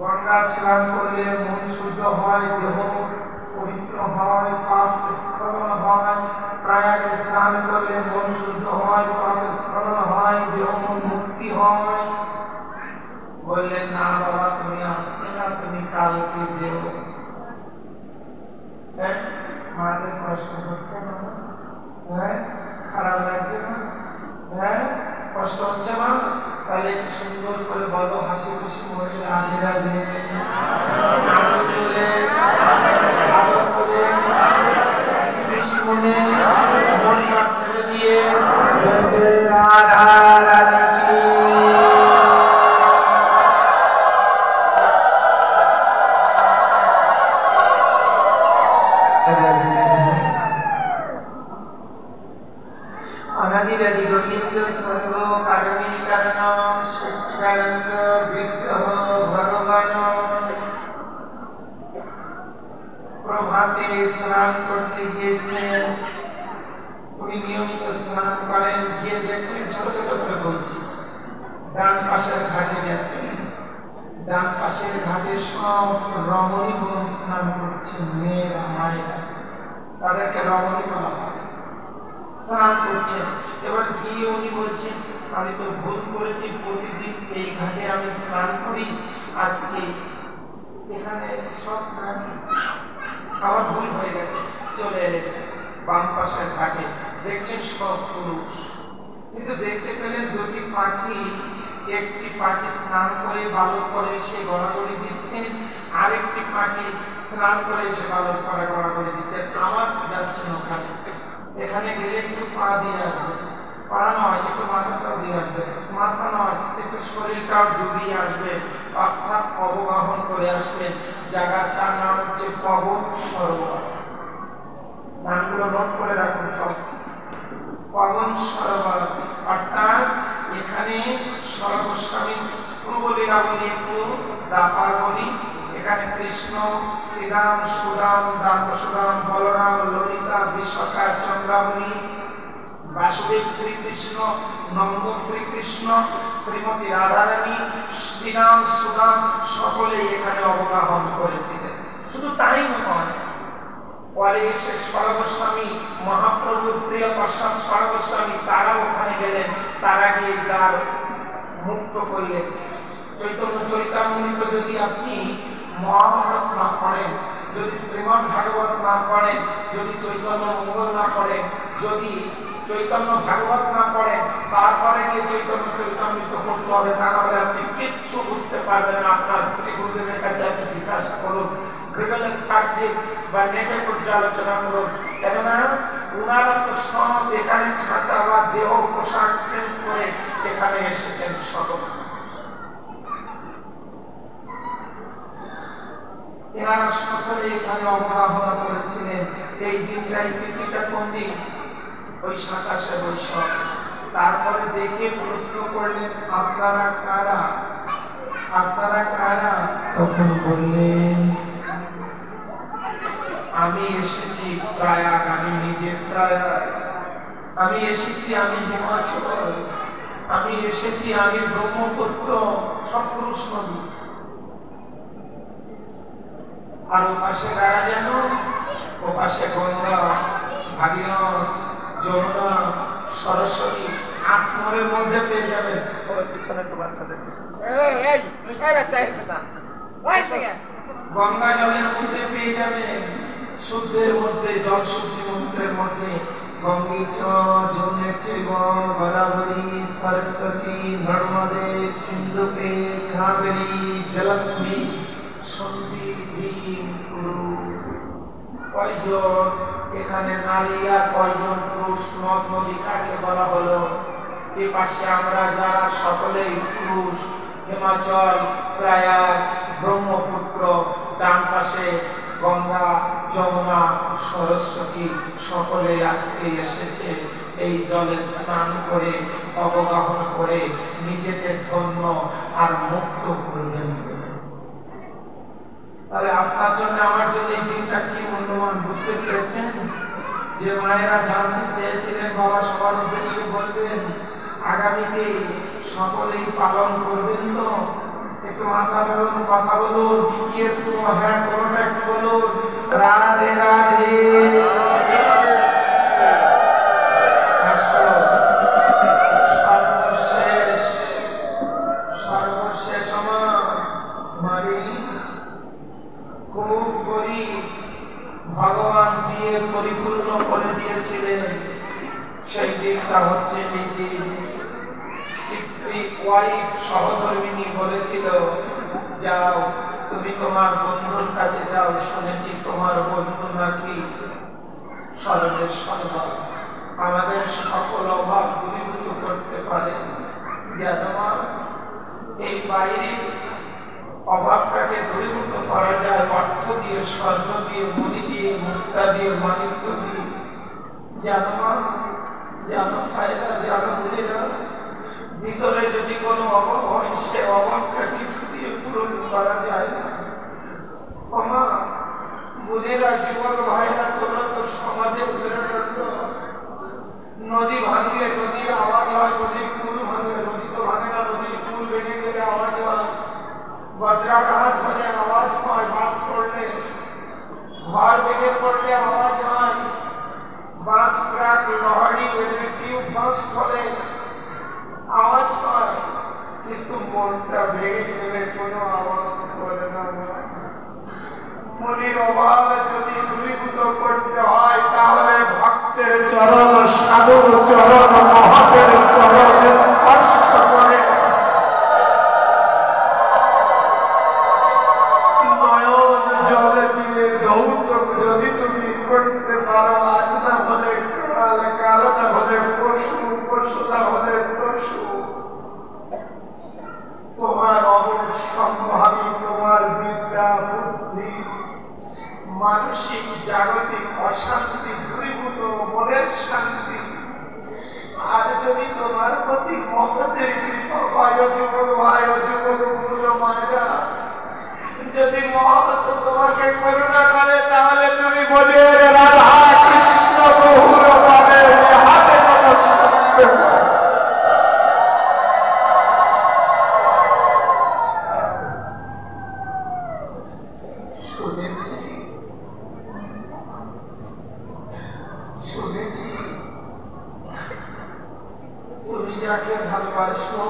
গঙ্গা স্নান করলে মন শুদ্ধ হয়, দেহ পবিত্র হয়, পাপ স্খলন হয়। প্রয়াগে স্নান করলে মন শুদ্ধ হয়, পাপ স্খলন হয়, দেহ মন মুক্তি হয়। বললেন না বাবা, তুমি আসতে না, তুমি কালকে যেও। মাদের কষ্ট হচ্ছে না? খারাপ লাগছে না? কষ্ট হচ্ছে না? তাহলে একটু সুন্দর করে বলো, হাসি খুশি মনে রাধে রাধে, আলো চলে আলো করে খুশি মনে মনটা ছেড়ে দিয়ে রাধা রাধা কি। অনাদিরাদি গোবিন্দ সর্ব কারণে কারণ সচ্চিদানন্দ বিগ্রহ ভগবান। প্রভাতে স্নান করতে গিয়েছেন, উনি নিয়মিত স্নান করেন। গিয়ে দেখলেন, ছোট ছোট করে বলছি, ডান পাশের ঘাটে গেছেন। ডান পাশের ঘাটে সব রমণীগণ স্নান করছেন, মেয়েরা মায়েরা, তাদেরকে রমণী বলা হয়, স্নান করছেন। এবার গিয়ে উনি বলছেন, আমি তো ভুল করেছি, প্রতিদিন এই ঘাটে আমি স্নান করি, আজকে এখানে সব নারী, আমার ভুল হয়ে গেছে। চলে এলেন বাম পাশের ঘাটে, দেখছেন সব পুরুষ। কিন্তু দেখতে পেলেন দুটি পাখি, একটি পাখি স্নান করে বালক করে সে গড়াগড়ি দিচ্ছে, আরেকটি পাখি স্নান করে সে বালক করে গড়াগড়ি দিচ্ছে। আমার যাচ্ছেন ওখানে, এখানে গেলে একটু পা দিয়ে আসবে, পা নয় একটু মাথাটাও দিয়ে আসবে, মাথা নয় একটু শরীরটাও ডুবিয়ে আসবে, অর্থাৎ অবগাহন করে আসবে। জায়গাটার নাম হচ্ছে পবন সরোবর। নামগুলো নোট করে রাখুন সব। পবন সরোবর অর্থাৎ এখানে সর্বস্বামী পূর্বলীলা বলি, একটু দাপার বলি। এখানে কৃষ্ণ, শ্রীরাম, সুরাম, দামোদর, বলরাম, ললিতা, বিশাখা, চন্দ্রাবলী, বাসুদেব শ্রীকৃষ্ণ, নন্দ শ্রীকৃষ্ণ, শ্রীমতী রাধারানী, শ্রীরাম, সুরাম সকলেই এখানে অবগাহন করেছিলেন। শুধু তাই নয়, পরে এসে সর্বস্বামী মহাপ্রভুর প্রিয় প্রসাদ সর্বস্বামী তারা ওখানে গেলেন, তারা গিয়ে দ্বার মুক্ত করলেন। চৈতন্য চরিতামৃত যদি আপনি মহাভারত না পড়েন, যদি শ্রীমদ্ ভাগবত না পড়েন, যদি চৈতন্য মঙ্গল না পড়েন, যদি চৈতন্য ভাগবত না পড়েন, তারপরে গিয়ে চৈতন্য চরিতামৃত পড়তে হবে, তাহলে আপনি কিচ্ছু বুঝতে পারবেন না। আপনার শ্রী গুরুদেবের কাছে আপনি জিজ্ঞাসা করুন, গুগলে সার্চ দিন বা নেটে পর্যালোচনা করুন, কেননা ওনারা তো সব এখানে খাঁচা বা দেহ পোশাক চেঞ্জ করে এখানে এসেছেন সকল। এনারা সকলে এখানে অবগাহন করেছিলেন। এই দিনটাই তিথিটা কোন দিন? ওই 27শে বৈশাখ। তারপরে দেখে প্রশ্ন করলেন, আপনারা কারা? আপনারা কারা? তখন বললেন, আমি এসেছি প্রয়াগ, আমি নিজে প্রয়াগ, আমি এসেছি, আমি হিমাচল, আমি এসেছি, আমি ব্রহ্মপুত্র, সব পুরুষ নদী। আর ও পাশে গায়া যেন, ও পাশে গঙ্গা, ভাগীরথ, যমুনা, সরস্বতী, আসমরের মধ্যে পেয়ে যাবেন। পিছনে একটু বাচ্চাদের গঙ্গা জলের মধ্যে পেয়ে যাবেন, শুদ্ধের মধ্যে, জল শুদ্ধি মন্ত্রের মধ্যে। গঙ্গে চ যমুনে চৈব গোদাবরী সরস্বতী নর্মদে সিন্ধুকে কাবেরী জলস্মি সন্ধিহীন কুরু। কয়জন এখানে নারী আর কয়জন পুরুষ? নদ নদী কাকে বলা হলো? এ পাশে আমরা যারা সকলেই পুরুষ, হিমাচল, প্রয়াগ, ব্রহ্মপুত্র, ডান পাশে গঙ্গা, যমুনা, সরস্বতী সকলে আজকে এসেছে এই জলে স্নান করে অবগাহন করে নিজেকে ধন্য আর মুক্ত করবেন। তাহলে আপনার জন্য আমার জন্য এই দিনটা কি মূল্যবান বুঝতে পেরেছেন? যে মায়েরা জানতে চেয়েছিলেন, বাবা সবার উদ্দেশ্যে বলবেন, আগামীতে সকলেই পালন করবেন তো? একটু মাথা বলুন, কথা বলুন, ইয়েস নো হ্যাঁ কোনটা একটু বলুন। রাধে রাধে। সর্বশেষ আমার মারি খুব গরিব, ভগবান দিয়ে পরিপূর্ণ করে দিয়েছিলেন। সেই দিনটা হচ্ছে এই দিন স্ত্রী ওয়াইফ সহধর্মিনী বলেছিল, যাও তুমি তোমার বন্ধুর কাছে যাও, শুনেছি তোমার বন্ধু নাকি সর্বেশ্বর, আমাদের সকল অভাব দূরীভূত করতে পারে। যেন এই বাইরে অভাবটাকে দূরীভূত করা যায় অর্থ দিয়ে, স্বর্ণ দিয়ে, মণি দিয়ে, মুক্তা দিয়ে, মানিক্য দিয়ে। জানো ভাইরা, জানো বোনেরা, ভিতরে যদি কোনো অভাব হয় সে অভাবটা কিছু দিয়ে পূরণ করা যায় না। মা বোনেরা, যুবক ভাইরা, তোমরা তো সমাজের মেরুদণ্ড। নদী ভাঙলে নদীর আওয়াজ হয়, নদীর কুল ভাঙলে, নদী তো ভাঙে না, নদীর কুল ভেঙে গেলে আওয়াজ হয়, বজ্রাঘাত হলে আওয়াজ হয়, বাস পড়লে, ঘর ভেঙে পড়লে আওয়াজ হয়, বাস ট্রাক লহরি ইলেকট্রিক বাস করে আওয়াজ হয়, কিন্তু মনটা ভেঙে গেলে কোনো আওয়াজ করে না। মনের অভাব যদি দূরীভূত করতে হয় তাহলে ভক্তের চরণ, সাধুর চরণ, মহতের চরণ স্পর্শ করে নয়ন জল দিয়ে ধৌত যদি তুমি করতে পারো, আজ না হলে কাল, কাল না হলে পশু, পশু না হলে পশু, তোমার অবশ্যম্ভাবী, তোমার বিদ্যা বুদ্ধি, মানসিক জাগতিক অশান্তি দূরীভূত, মনের শান্তি। আর যদি তোমার প্রতি মহতের কৃপা পায়, যুবক ভাই ও যুবক গুরু মায়েরা, যদি মহত তোমাকে করুণা করে তাহলে তুমি বলে রাধা কৃষ্ণ বহুর পাবে হাতে কোনো সত্য। শুনেছি তুমি যাকে ভালোবাসো,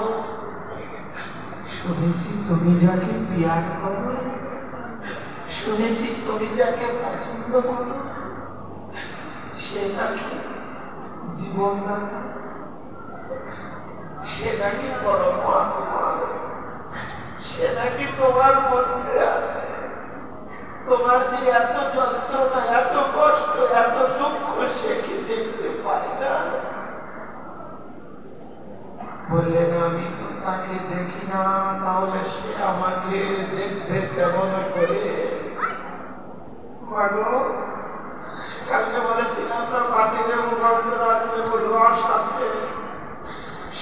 শুনেছি তুমি যাকে প্যার করো, শুনেছি তুমি যাকে পছন্দ করো, সে নাকি জীবনদাতা, সে নাকি পরমাত্মা, সে নাকি তোমার মধ্যে আছে। তোমার যে এত যন্ত্রণা, এত কষ্ট, এত দুঃখ সে কি দেখতে পায় না? বললেন আমি তো তাকে দেখি না, তাহলে সে আমাকে দেখবে কেমন করে? কালকে বলেছিলাম না পাটিতে মুখান্তর আছে, রস আছে,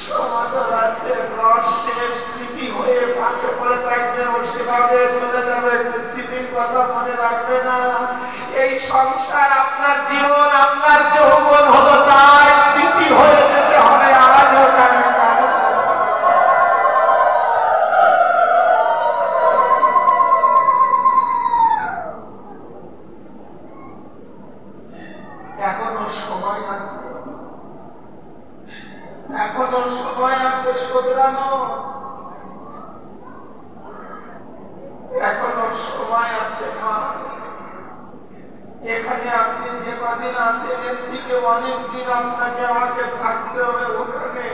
সমাদর আছে, রস শেষ, স্মৃতি হয়ে পাশে পড়ে থাকবে, ও সেভাবে চলে যাবে, স্মৃতির কথা মনে রাখবে না। এই সংসার আপনার জীবন, আপনার যৌবন হলো তাই স্মৃতি হয়ে যেতে হবে। আজও কানে কানে এখনো সময় আছে, এখনো সময় আছে শোধরানো, এখনো সময় আছে মা। এখানে আপনি যে কদিন আছেন এর থেকে অনেক দিন আপনাকে আমাকে থাকতে হবে ওখানে।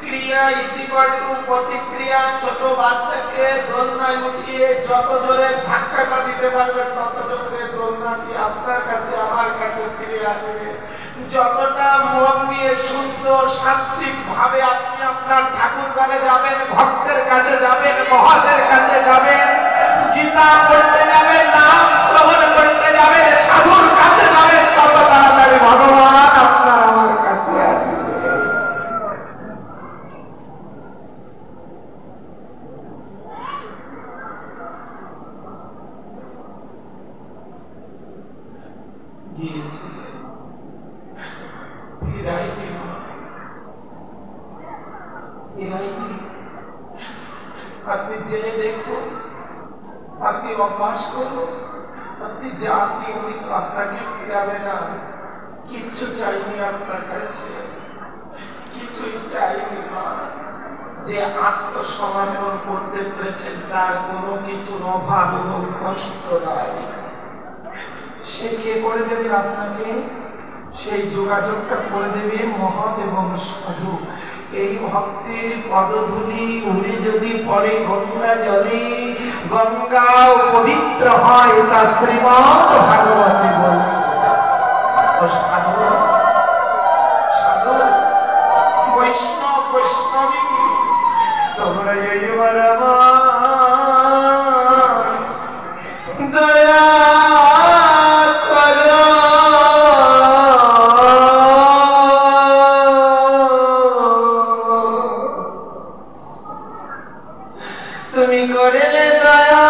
ক্রিয়া ইজিকল টু প্রতিক্রিয়া। ছোট বাচ্চাকে দোলনায় উঠিয়ে যত জোরে ধাক্কাটা দিতে পারবেন তত জোরে দোলনাটি আপনার কাছে আমার কাছে ফিরে আসবে। যতটা মন নিয়ে সুন্দর সাত্বিক ভাবে আপনি আপনার ঠাকুর ঘরে যাবেন, ভক্তের কাছে যাবেন, মহাদের কাছে যাবেন, গীতা পড়তে যাবেন, নাম শ্রবণ করতে যাবেন, সাধুর কাছে যাবেন, তত তাড়াতাড়ি ভগবান আপনার আমার কাছে আসবে। ফিরাইনি। আপনি জেনে দেখুন, আপনি অভ্যাস করুন, আপনি জাতি উনি আপনাকে ফিরাবে না। কিচ্ছু চাইনি আপনার কাছে, কিছুই চাইনি মা। যে আত্মসমর্পণ করতে পেরেছেন তার কোনো কিছুর অভাব এবং কষ্ট নাই। সে কে করে দেবে আপনাকে? সেই যোগাযোগটা করে দেবে মহৎ এবং সাধু। এই ভক্তের পদধূলি উড়ে যদি পড়ে গঙ্গা জলে, গঙ্গাও পবিত্র হয় তা শ্রীমৎ ভাগবতে বলে। সাধু সাধু বৈষ্ণব বৈষ্ণবী তোমরা এইবার আমার দয়া করো। তুমি করলে দয়া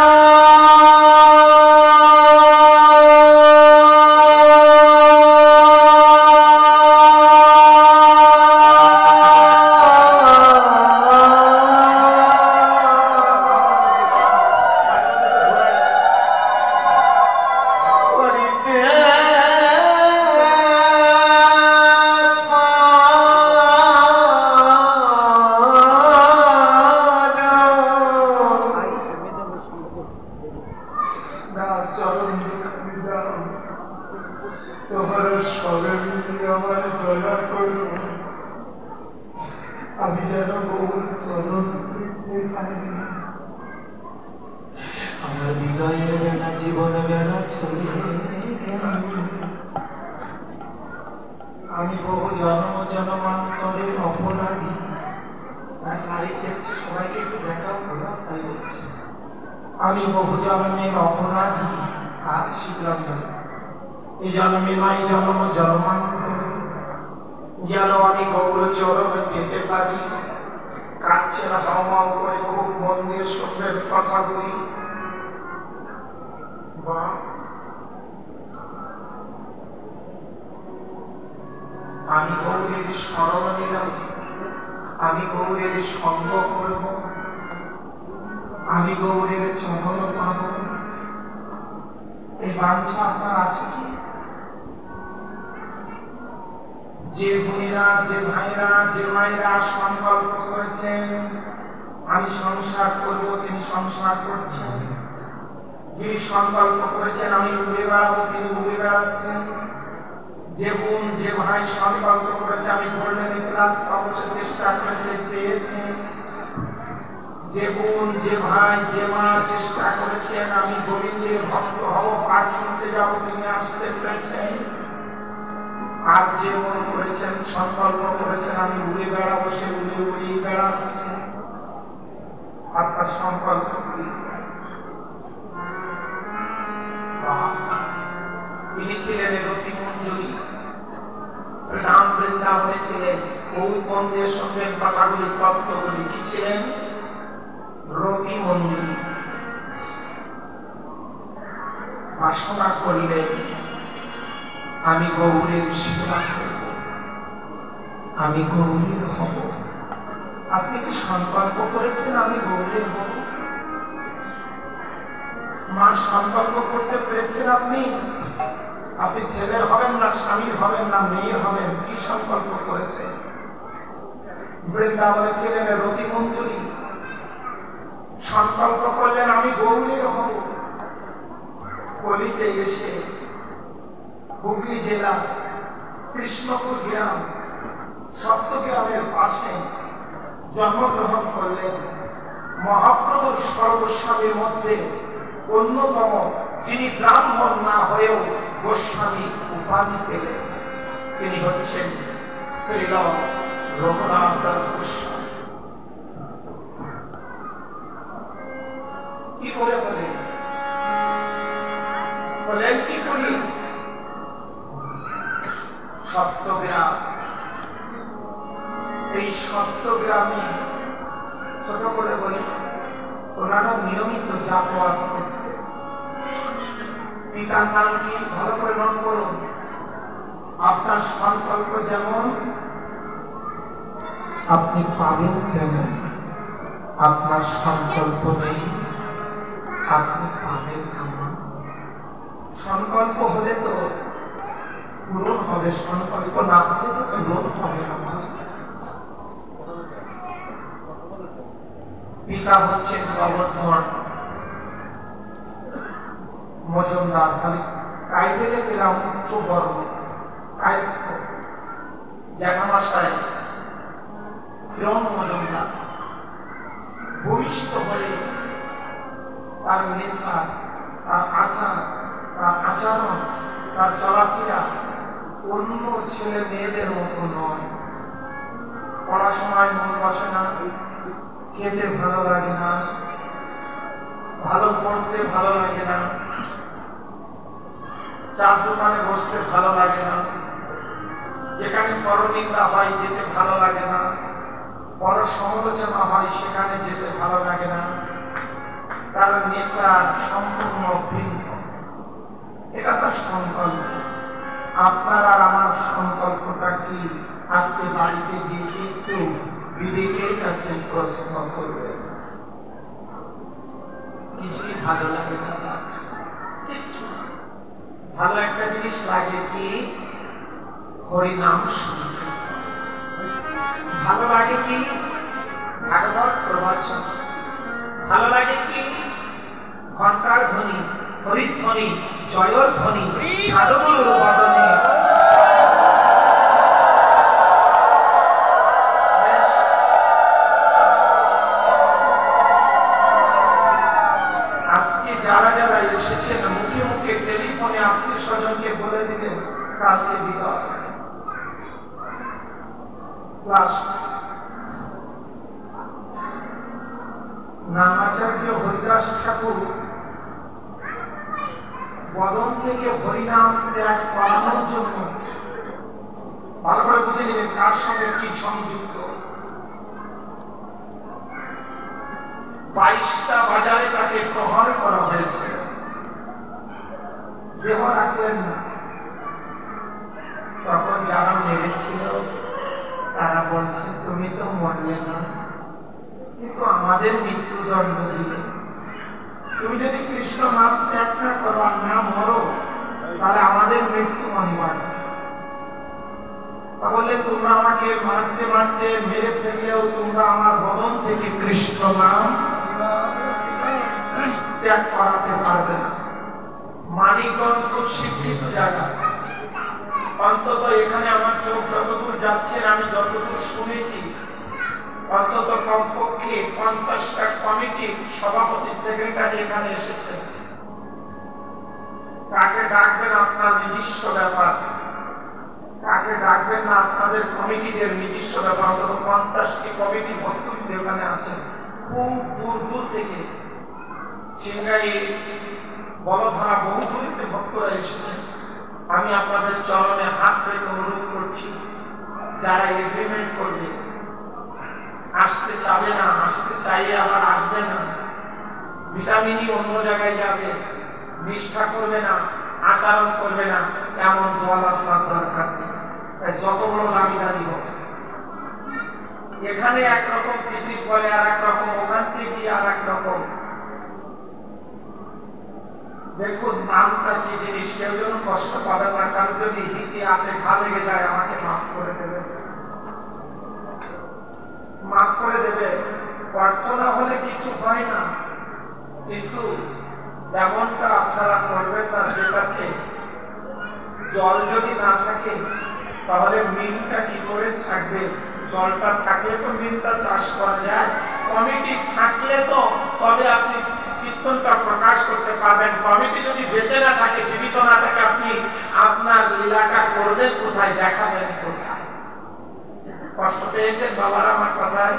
আমার হৃদয়ের বেলা জীবন বেলা চলে। আমি বহু জন্ম জন্মান্তরের অপরাধী। সবাইকে একটু দেখাও করো, তাই বলছি আমি বহু জন্মের অপরাধী। আর শিখলাম না এই জন্মে নয় জন্ম জন্মান্তর যেন আমি গৌর চরণে পেতে পারি। কাঁদছে না হাওমাও করে, খুব মন দিয়ে শুনবেন কথাগুলি। আমি গৌরের স্মরণ নিলাম, আমি গৌরের সঙ্গ করব, আমি গৌরের চরণ পাব। এই বাঞ্ছা আপনার আছে কি? যে বোনেরা, যে ভাইরা, যে মায়েরা সংকল্প করেছেন আমি সংসার করব, তিনি সংসার করছেন। যিনি সংকল্প করেছেন আমি ঘুরে বেড়াবো, তিনি ঘুরে বেড়াচ্ছেন। যে বোন, যে ভাই সংকল্প করেছে আমি গোল্ডেন ক্লাস অবশ্যই চেষ্টা করেছে, পেয়েছে। যে বোন, যে ভাই, যে মা চেষ্টা করেছেন আমি গোবিন্দের ভক্ত হব, পাঠ শুনতে যাবো, তিনি আসতে পেরেছেন। আর যে মন করেছেন, সংকল্প করেছেন আমি উড়ে বেড়াবো, সে উড়ে উড়েই বেড়াচ্ছে। আপনার সংকল্প কি? তিনি ছিলেন রতি মঞ্জুরি। শ্রীরাম বৃন্দাবনে ছিলেন, গৌর বন্ধের সঙ্গে কথাগুলি, তত্ত্বগুলি কি ছিলেন? রতি মঞ্জুরি। বাসনা করিলেন আমি গৌরের সেবা করব, আমি গৌরের হব। আপনি কি সংকল্প করেছেন আমি গৌরের হব? মা সংকল্প করতে পেরেছেন আপনি? আপনি ছেলের হবেন না, স্বামীর হবেন না, মেয়ের হবেন, কি সংকল্প করেছেন? বৃন্দাবনে ছিলেন রতি মঞ্জুরি, সংকল্প করলেন আমি গৌরের হব। কলিতে এসে হুগলি জেলা কৃষ্ণপুর গ্রাম, সপ্তগ্রামের পাশে জন্মগ্রহণ করলেন। মহাপ্রভুর সর্বস্বামীর মধ্যে অন্যতম, যিনি ব্রাহ্মণ না হয়েও গোস্বামী উপাধি পেলেন, তিনি হচ্ছেন শ্রীল রঘুনাথ দাস গোস্বামী। কি করে বলেন? বলেন কি করি? সপ্তগ্রাম, এই সপ্তগ্রামে ছোট করে বলি ওনারা নিয়মিত যাতায়াত করতে। পিতার নাম কি? ভালো করে নোট করুন। আপনার সংকল্প যেমন আপনি পাবেন কেন? আপনার সংকল্প নেই, আপনি পাবেন কেন? সংকল্প হলে তো পূরণ হবে, সংকল্প না হলে তো পূরণ হবে না। পিতা হচ্ছেন গোবর্ধন মজুমদার, খালি টাইটেলে পেলাম উচ্চ বর্ণ কায়স্থ, জ্যাঠামশাই হিরণ মজুমদার। ভূমিষ্ঠ হয়ে তার নেচার, তার আচার, তার আচরণ, তার চলাফেরা অন্য ছেলে মেয়েদের মতো নয়। পড়াশোনায় মন বসে না, খেতে ভালো লাগে না, ভালো পড়তে ভালো লাগে না, চার দোকানে বসতে ভালো লাগে না, যেখানে পরনিন্দা হয় যেতে ভালো লাগে না, পর সমালোচনা হয় সেখানে যেতে ভালো লাগে না। তার নেচার সম্পূর্ণ ভিন্ন। এটা তার সংকল্প। আপনার আর আমার সংকল্পটা কি? আজকে বাড়িতে গিয়ে একটু বিবেকের কাছে প্রশ্ন করবেন। কিছুই ভালো লাগে না, কিচ্ছু ভালো একটা জিনিস লাগে কি? হরিনাম শুনতে ভালো লাগে কি? ভাগবত প্রবচন ভালো লাগে কি? ঘন্টার ধ্বনি, হরিধ্বনি, জয়র ধ্বনি সাধুগুরুর বদনে। আজকে যারা যারা এসেছেন মুখে মুখে টেলিফোনে আত্মীয় স্বজনকে বলে দিলেন কালকে বিদায়। নামাচার্য হরিদাস ঠাকুর বদন থেকে হরিনাম ত্যাগ করানোর জন্য, ভালো করে বুঝে নেবেন কার সঙ্গে কি সংযুক্ত, 22টা বাজারে তাকে প্রহার করা হয়েছে। দেহ রাখলেন না। তখন যারা মেরেছিল তারা বলছে তুমি তো মরলে না, কিন্তু আমাদের মৃত্যুদণ্ড দিলে। তুমি যদি কৃষ্ণ নাম ত্যাগ না করো আর না মরো তাহলে আমাদের মৃত্যু অনিবার্য। তাহলে তোমরা আমাকে মারতে মারতে মেরে ফেললেও তোমরা আমার বদন থেকে কৃষ্ণ নাম ত্যাগ করাতে পারবে না। মানিকগঞ্জ খুব শিক্ষিত জায়গা, অন্তত এখানে আমার চোখ যতদূর যাচ্ছে আমি যতদূর শুনেছি অন্তত কমপক্ষে 50টা কমিটির সভাপতি সেক্রেটারি এখানে এসেছে। কাকে ডাকবেন আপনার নিজস্ব ব্যাপার, কাকে ডাকবেন না আপনাদের কমিটিদের নিজস্ব ব্যাপার। অন্তত 50টি কমিটি ভক্তবৃন্দ এখানে আছেন, খুব দূর দূর থেকে সিংহাই বলধারা বহু দূরিতে ভক্তরা এসেছেন। আমি আপনাদের চরণে হাত রেখে অনুরোধ করছি, যারা এগ্রিমেন্ট করবে, আসতে চাবে না, আসতে চাইয়ে আবার আসবে না, ভিটামিনই অন্য জায়গায় যাবে, নিষ্ঠা করবে না, আচরণ করবে না, এমন দল আপনার দরকার নেই। যত বড় দামি দামি হবে, এখানে একরকম পিসি করে আর একরকম, ওখান থেকে গিয়ে আর একরকম। দেখুন নামটা কি জিনিস, কেউ যেন কষ্ট পাবে না। কারণ যদি হিতি হাতে ঘা লেগে যায় আমাকে মাফ করে দেবে, মাফ করে দেবে। প্রার্থনা হলে কিছু হয় না, কিন্তু এমনটা আপনারা করবেন না যেটাতে জল যদি না থাকে তাহলে মিলটা কি করে থাকবে? জলটা থাকলে তো মিলটা চাষ করা যায়, কমিটি থাকলে তো তবে আপনি কীর্তনটা প্রকাশ করতে পারবেন। কমিটি যদি বেঁচে না থাকে, জীবিত না থাকে, আপনি আপনার লীলাটা করবেন কোথায়, দেখাবেন কোথায়? কষ্ট পেয়েছেন বাবারা আমার কথায়?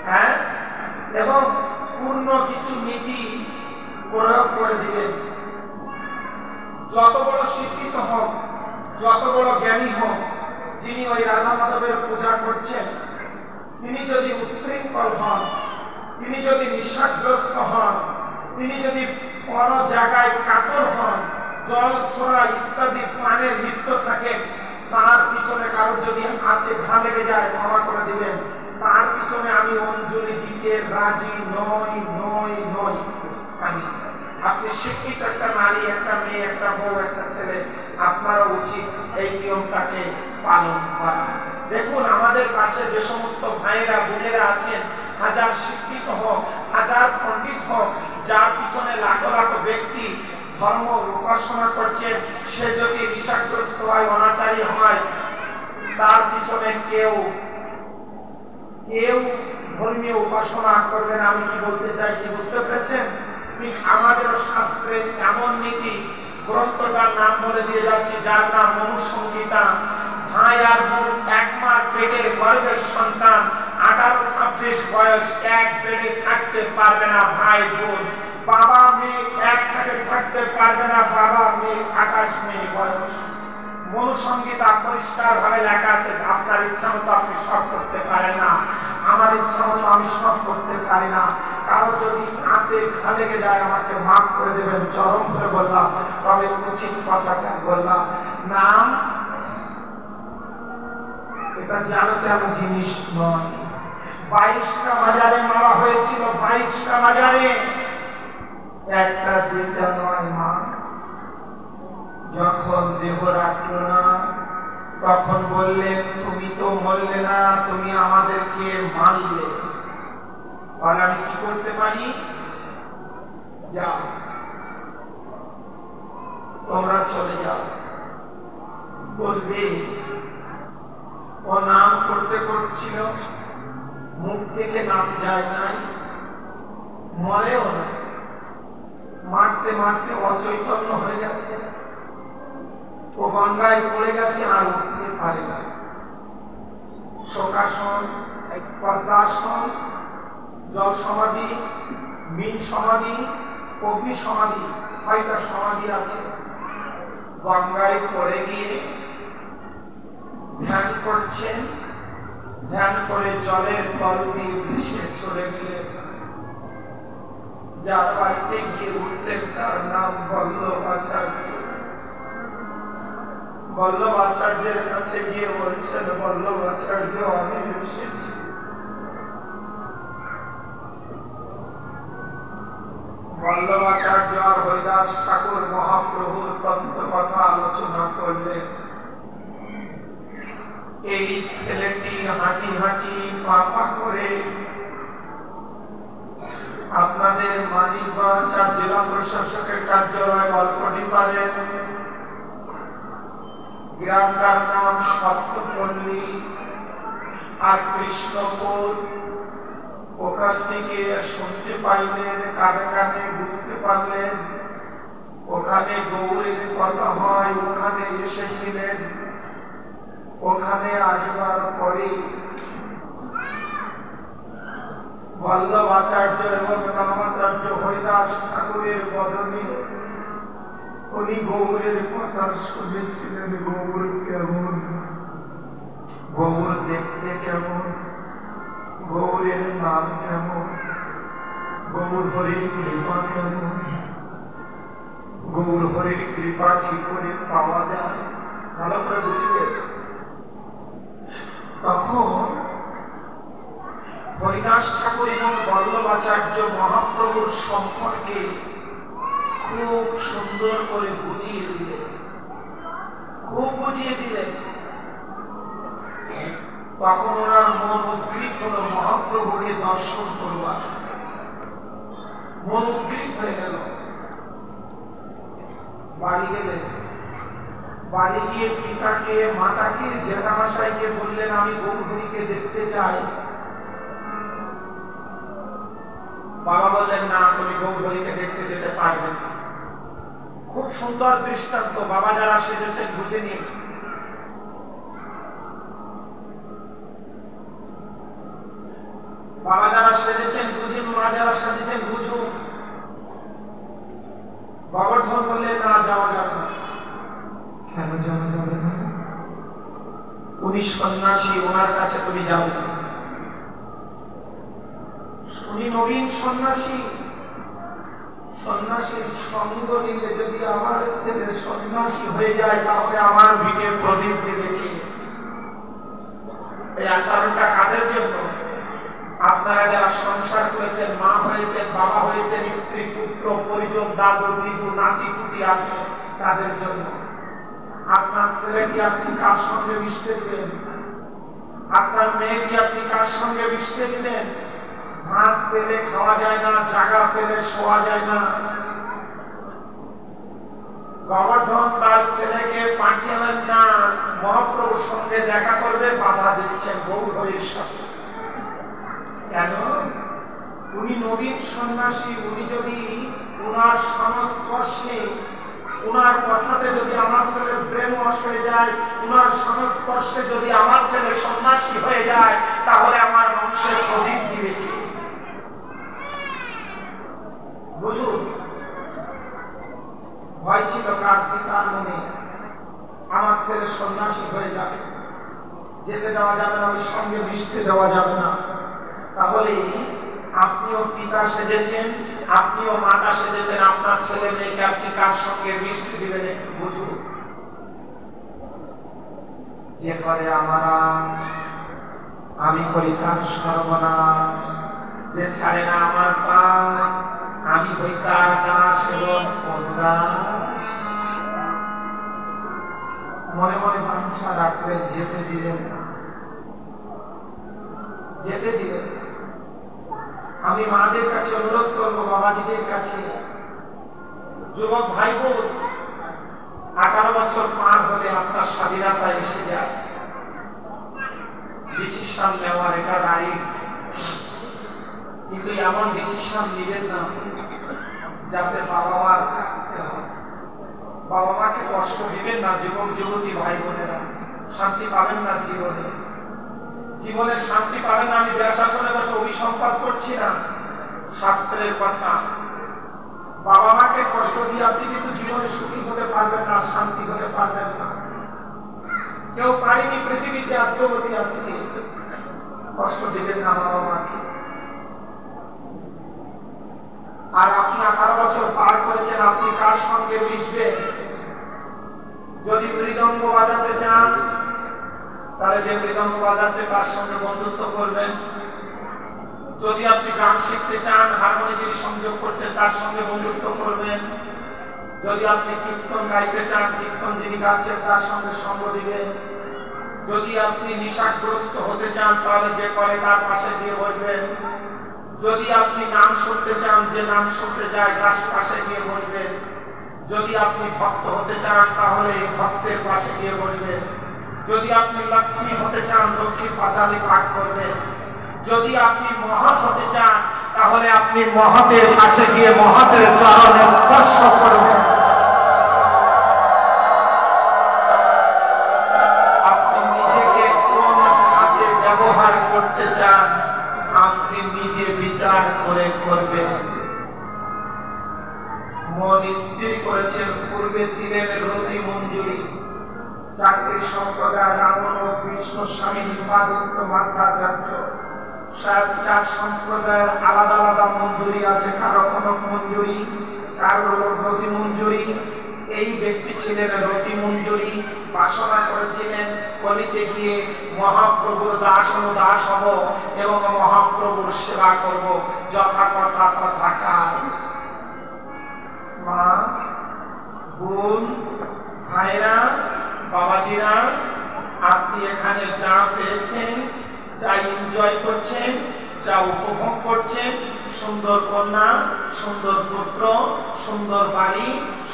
হ্যাঁ, এবং পূর্ণ কিছু নীতি প্রয়োগ করে দিবেন। যত বড় শিক্ষিত হোক, যত বড় জ্ঞানী হোক, যিনি ওই রাধা মাধবের পূজা করছেন, তিনি যদি উচ্ছৃঙ্খল হন, তিনি যদি নিঃশ্বাসগ্রস্ত হন, তিনি যদি কোনো জায়গায় কাতর হন, জল ছোড়া ইত্যাদি পানের লিপ্ত থাকেন, তার পিছনে কারো যদি হাতে ঘা লেগে যায় ক্ষমা করে দিবেন, তার পিছনে আমি অঞ্জলি দিতে রাজি নই নই নই। আমি আপনি শিক্ষিত একটা নারী, একটা মেয়ে, একটা বউ, একটা ছেলে, আপনারও উচিত এই নিয়মটাকে পালন করা। দেখুন আমাদের পাশে যে সমস্ত ভাইয়েরা বোনেরা আছেন, হাজার শিক্ষিত হোক, হাজার পণ্ডিত হোক, যার পিছনে লাখো লাখো ব্যক্তি ধর্ম উপাসনা করছেন, সে যদি বিষাগ্রস্ত হয়, অনাচারী হয়, তার পিছনে কেউ ধর্মীয় উপাসনা করবে না। আমি কি বলতে চাইছি বুঝতে পেরেছেন? ঠিক আমাদের শাস্ত্রে এমন নীতি, গ্রন্থটার নাম বলে দিয়ে যাচ্ছি, যার নাম মনুসংহিতা। ভাই আর বোন এক মার পেটের গর্ভের সন্তান, 18-26 বয়স এক বেডে থাকতে পারবে না ভাই বোন। বাবা মেয়ে এক খাটে থাকতে পারবে না বাবা মেয়ে, 28 মেয়ে বয়স। মনুসংহিতা পরিষ্কার ভাবে লেখা আছে। আপনার ইচ্ছা মতো আপনি সব করতে পারেন না, আমার ইচ্ছা মতো আমি সব করতে পারি না। কারো যদি হাতে ঘা লেগে যায় আমাকে মাফ করে দেবেন, চরম করে বললাম, তবে উচিত কথাটা বললাম। নাম এটা জানো তেমন জিনিস নয়। 22টা বাজারে মারা হয়েছিল, 22টা বাজারে, একটা দুইটা নয় মা। যখন দেহ রাখলো না তখন বললেন, তুমি তো মরলে না, তুমি আমাদেরকে মারলে, তাহলে আমি কি করতে পারি? যাও, তোমরা চলে যাও। বলবে ও নাম করতে করছিল, মুখ থেকে নাম যায় নাই, মরেও না, মারতে মারতে অচৈতন্য হয়ে গেছে, ও গঙ্গায় পড়ে গেছে, আর উঠতে পারে না। শোকাসন, পদ্মাসন, জল সমাধি, মীন সমাধি, অগ্নি সমাধি, 6টা সমাধি আছে। গঙ্গায় পড়ে গিয়ে ধ্যান করছেন, ধ্যান করে জলের তল দিয়ে ভেসে চলে গেলেন। যার বাড়িতে গিয়ে উঠলেন তার নাম বল্লভাচার্য। বল্লভাচার্যের কাছে গিয়ে বলছেন, বল্লভাচার্য আমি এসেছি। বল্লভাচার্য আর হরিদাস ঠাকুর মহাপ্রভুর তত্ত্ব কথা আলোচনা করলেন। এই ছেলেটি হাঁটি হাঁটি পা করে আপনাদের মানিকগঞ্জ আর জেলা প্রশাসকের কার্যালয় অল্পটি পারেন। গ্রামটার নাম সপ্তপল্লী আর কৃষ্ণপুর। ওখান থেকে শুনতে পাইলেন, কানে কানে বুঝতে পারলেন ওখানে গৌরীর কথা হয়, ওখানে এসেছিলেন। ওখানে আসবার পরে বল্লভাচার্য এবং রামাচার্য হরিদাস ঠাকুরের বদনে উনি গৌরের কথা শুনেছিলেন। গৌর কেমন, গৌর দেখতে কেমন, গৌরের নাম কেমন, গৌর হরির কৃপা কেমন, গৌর হরির কৃপা কি করে পাওয়া যায়, ভালো করে বুঝলেন। তখন হরিদাস ঠাকুর এবং বল্লভাচার্য মহাপ্রভুর সম্পর্কে খুব সুন্দর করে বুঝিয়ে দিলেন, খুব বুঝিয়ে দিলেন। তখন ওনার মন উদ্গ্রীব হলো মহাপ্রভুকে দর্শন করবার, মন উদ্গ্রীব হয়ে গেল। বাড়ি গেলেন, বাড়ি গিয়ে পিতাকে, মাতাকে, জ্যাঠামশাইকে বললেন আমি গৌরহরিকে দেখতে চাই। বাবা বললেন না, তুমি গৌরহরিকে দেখতে যেতে পারবে না। খুব সুন্দর দৃষ্টান্ত, বাবা যারা সেজেছেন বুঝে নিন। বাবা যারা সেজেছেন বুঝুন, মা যারা সাজেছেন বুঝুন। গোবর্ধন বললেন না, যাওয়া যাবে না। কেন যাওয়া যাবে না? উনি সন্ন্যাসী, ওনার কাছে তুমি যাবে না। উনি নবীন সন্ন্যাসী, সন্ন্যাসীর সঙ্গ নিলে যদি আমার ছেলে সন্ন্যাসী হয়ে যায়, তাহলে আমার ভিটে প্রদীপ দেবে কে? এই আচরণটা কাদের জন্য? আপনারা যারা সংসার করেছেন, মা হয়েছেন, বাবা হয়েছেন, স্ত্রী, পুত্র, পরিজন, দাদু, দিদু, নাতি, পুতি আছে, তাদের জন্য। আপনার ছেলেকে আপনি কার সঙ্গে মিশতে দিলেন? আপনার মেয়েকে আপনি কার সঙ্গে মিশতে দিলেন? ভাত পেলে খাওয়া যায় না, জায়গা পেলে শোয়া যায় না। গোবর্ধন তার ছেলেকে পাঠিয়েলেন না মহাপ্রভুর সঙ্গে দেখা করবে, বাধা দিচ্ছেন গৌরহরির সাথে। কেন? উনি নবীন সন্ন্যাসী, উনি যদি উনার সংস্পর্শে, উনার কথাতে যদি আমার ছেলে প্রেমবশ হয়ে যায়, উনার সংস্পর্শে যদি আমার ছেলে সন্ন্যাসী হয়ে যায়, তাহলে আমার বংশের প্রদীপ দিবে কে? বুঝুন, ভয় ছিল কার্তিকার মনে, আমার ছেলে সন্ন্যাসী হয়ে যাবে, যেতে দেওয়া যাবে না, ওই সঙ্গে মিশতে দেওয়া যাবে না। তাহলে আপনিও পিতা সেজেছেন, আপনিও মাতা সেজেছেন, আপনার ছেলে মেয়েকে আপনি কার সঙ্গে মিশতে দিবেন একটু বুঝুন। যে করে আমারা, আমি করি তার সর্বনাশ, যে ছাড়ে না আমার পাশ, আমি হই তার দাস এবং দাস। মনে মনে মানুষা রাখলেন, যেতে দিলেন না, যেতে দিলেন। আমি মাদের কাছে অনুরোধ করবো, বাবাজিদের কাছে, যুবক ভাই বোন, 18 বছর পার হলে আপনার স্বাধীনতা এসে যায়, ডিসিশন নেওয়ার এটা রাইট। কিন্তু এমন ডিসিশন নিবেন না যাতে বাবা মার থাকতে হয়। বাবা মাকে কষ্ট দিবেন না। যুবক যুবতী ভাই বোনেরা, শান্তি পাবেন না জীবনে, জীবনে শান্তি পাবেন না। আমি ব্যাসাসনে বসে অভিসম্পাদ করছি না, শাস্ত্রের কথা। বাবা মাকে কষ্ট দিয়ে আপনি কিন্তু জীবনে সুখী হতে পারবেন না, শান্তি হতে পারবেন না। কেউ পারেনি পৃথিবীতে, আত্মগতি আজকে। কষ্ট দিবেন না বাবা মাকে। আর আপনি 18 বছর পার করেছেন, আপনি কার সঙ্গে মিশবেন? যদি মৃদঙ্গ বাজাতে চান, তাহলে যে মৃদঙ্গ বাজাচ্ছে তার সঙ্গে বন্ধুত্ব করবেন। যদি আপনি গান শিখতে চান, হারমোনি যিনি সংযোগ করছেন তার সঙ্গে বন্ধুত্ব করবেন। যদি আপনি কীর্তন গাইতে চান, কীর্তন যিনি গাচ্ছেন তার সঙ্গে সঙ্গ দিবেন। যদি আপনি নেশাগ্রস্ত হতে চান, তাহলে যে করে তার পাশে গিয়ে বসবেন। যদি আপনি নাম শুনতে চান, যে নাম শুনতে যায় তার পাশে গিয়ে বসবেন। যদি আপনি ভক্ত হতে চান, তাহলে ভক্তের পাশে গিয়ে বসবেন। যদি আপনি লক্ষ্মী হতে চান, লক্ষ্মী পাঁচালী পাঠ করবেন। যদি আপনি মহৎ হতে চান, তাহলে আপনি মহতের পাশে গিয়ে মহতের চরণে স্পর্শ করবেন। আপনি নিজেকে কোন খাতে ব্যবহার করতে চান, আপনি নিজে বিচার করে করবেন। মন স্থির করেছেন। পূর্বে ছিলেন রতি মঞ্জুরি, 4টি সম্প্রদায়, রামন, কৃষ্ণ স্বামী, নিপাদিত্য, মাধ্যাচার্য। 4 সম্প্রদায়ের আলাদা আলাদা মঞ্জুরি আছে, কারো কনক মঞ্জুরি, কারো রতি মঞ্জুরি। এই ব্যক্তি ছিলেন রতি মঞ্জুরি, বাসনা করেছিলেন কলিতে গিয়ে মহাপ্রভুর দাস অনুদাস হব এবং মহাপ্রভুর সেবা করব, যথা কথা তথা কাজ। মা, বোন, ভাইরা, বাবাজিরা, আপনি এখানে যা পেয়েছেন, যা এনজয় করছেন, যা উপভোগ করছেন, সুন্দর কন্যা, সুন্দর পুত্র, সুন্দর বাড়ি,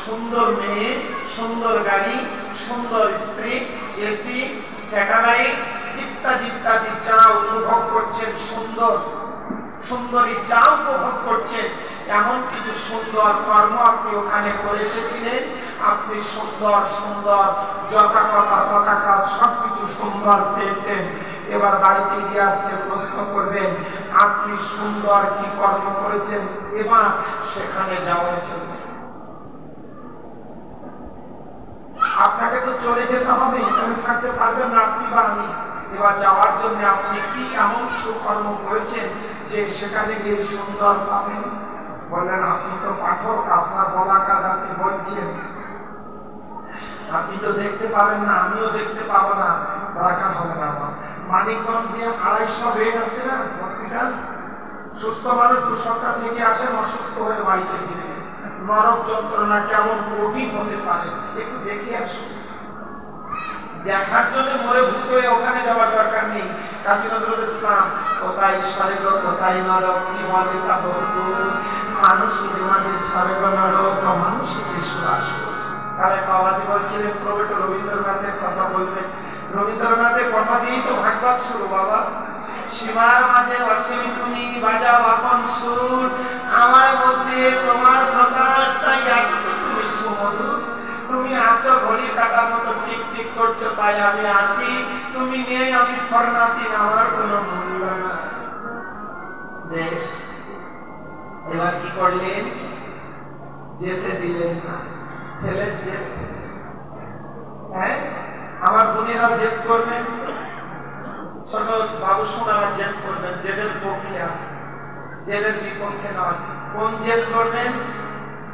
সুন্দর মেয়ে, সুন্দর গাড়ি, সুন্দর স্ত্রী, এসি, স্যাটেলাইট ইত্যাদি ইত্যাদি যা উপভোগ করছেন, সুন্দর সুন্দরী যা উপভোগ করছেন, এমন কিছু সুন্দর কর্ম আপনি ওখানে করে এসেছিলেন। আপনি সুন্দর সুন্দর যথা কথা তথা কাজ সবকিছু সুন্দর পেয়েছেন। এবার বাড়িতে গিয়ে আজকে প্রশ্ন করবেন, আপনি সুন্দর কি কর্ম করেছেন এবার সেখানে যাওয়ার জন্য। আপনাকে তো চলে যেতে হবে, এখানে থাকতে পারবেন না আপনি বা আমি। এবার যাওয়ার জন্য আপনি কি এমন সুকর্ম করেছেন যে সেখানে গিয়ে সুন্দর পাবেন? বললেন আপনি তো পাঠক, আপনার বলা কাজ আপনি বলছেন, আপনি তো দেখতে পাবেন না, আমিও দেখতে পাবো না, দরকার হবে না আমার। মানিকগঞ্জে 250 বেড আছে না হসপিটাল, সুস্থ মানুষ 2 সপ্তাহ থেকে আসেন, অসুস্থ হয়ে বাড়িতে ফিরে। নরক যন্ত্রণা কেমন কঠিন হতে পারে একটু দেখে আসুন। দেখার জন্য মরে ভূত হয়ে ওখানে যাওয়ার দরকার নেই। কাজী নজরুল ইসলাম কোথায় স্বর্গ কোথায় নরক কি বলে তা বলতো, মানুষের মাঝে স্বর্গ নরক মানুষের সুবাস। কালে বাবাজি বলছিলেন প্রভু রবীন্দ্রনাথের কথা বলবেন, রবীন্দ্রনাথের কথা দিয়েই তো ভাগবত শুরু। বাবা সীমার মাঝে অসীম তুমি বাজাও আপন সুর, আমার মধ্যে তোমার প্রকাশ তাই এতটুকু তুমি সুমধুর। তুমি আছো ঘড়ি কাটার মতো টিক টিক করছো তাই আমি আছি, তুমি নেই আমি ফরনাতি, আমার কোনো মূল্য না। বেশ, এবার কি করলেন? যেতে দিলেন না। ছেলে জেদ, হ্যাঁ আমার বোনেরা জেদ করবেন, ছোট বাবু সোনারা জেদ করবেন, জেদের পক্ষে জেদের বিপক্ষে নয়। কোন জেদ করবেন?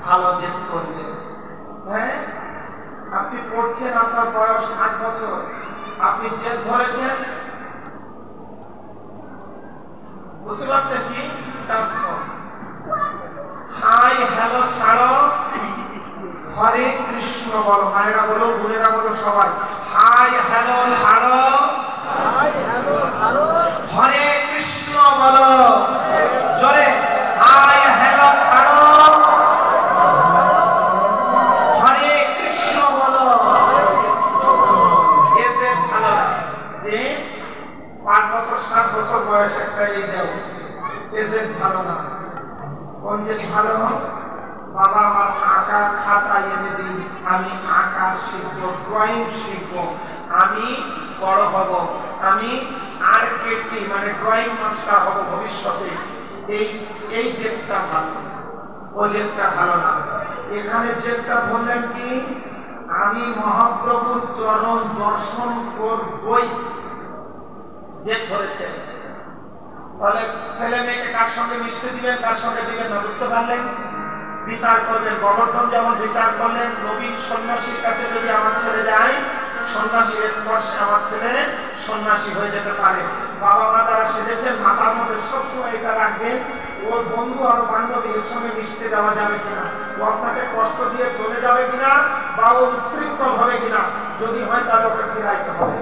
ভালো জেদ করবেন। হ্যাঁ আপনি পড়ছেন, আপনার বয়স 8 বছর, আপনি জেদ ধরেছেন, বুঝতে পারছেন কি? হাই হ্যালো ছাড়ো, হরে কৃষ্ণ বলো। মায়েরা বলো, বোনেরা বলো, সবাই হাই হ্যালো ছাড়ো, হরে কৃষ্ণ বলো। জোরে হাই হ্যালো ছাড়ো, হরে কৃষ্ণ বলো। এসে ভালো যে 5 বছর 7 বছর বয়স একটা এই দেও, এসে ভালো না। কোন যে ভালো? বাবা আমার আঁকা খাতা এনে দিন, আমি আঁকা শিখবো, ড্রয়িং শিখবো, আমি বড় হব, আমি আর্কিটেক্ট মানে ড্রয়িং মাস্টার হব ভবিষ্যতে। এই জেদটা ভালো, ও জেদটা ভালো না। এখানে জেদটা ধরলেন কি? আমি মহাপ্রভুর চরণ দর্শন করবই, জেদ ধরেছেন। তাহলে ছেলে মেয়েকে কার সঙ্গে মিশতে দিবেন, কার সঙ্গে দিবেন না, বুঝতে পারলেন? বিচার করবেন। গোবর্ধন যেমন বিচার করলেন, নবীন সন্ন্যাসীর কাছে যদি আমার ছেলে যায়, সন্ন্যাসীর স্পর্শে আমার ছেলে সন্ন্যাসী হয়ে যেতে পারে। বাবা মা যারা সেজেছেন, মাথার মধ্যে সবসময় এটা রাখবেন, ওর বন্ধু আর বান্ধবী এর সঙ্গে মিশতে যাওয়া যাবে কিনা, ও আপনাকে কষ্ট দিয়ে চলে যাবে কিনা, বা ও বিশৃঙ্খল হবে কিনা। যদি হয় তাহলে ওকে ফিরাইতে হবে।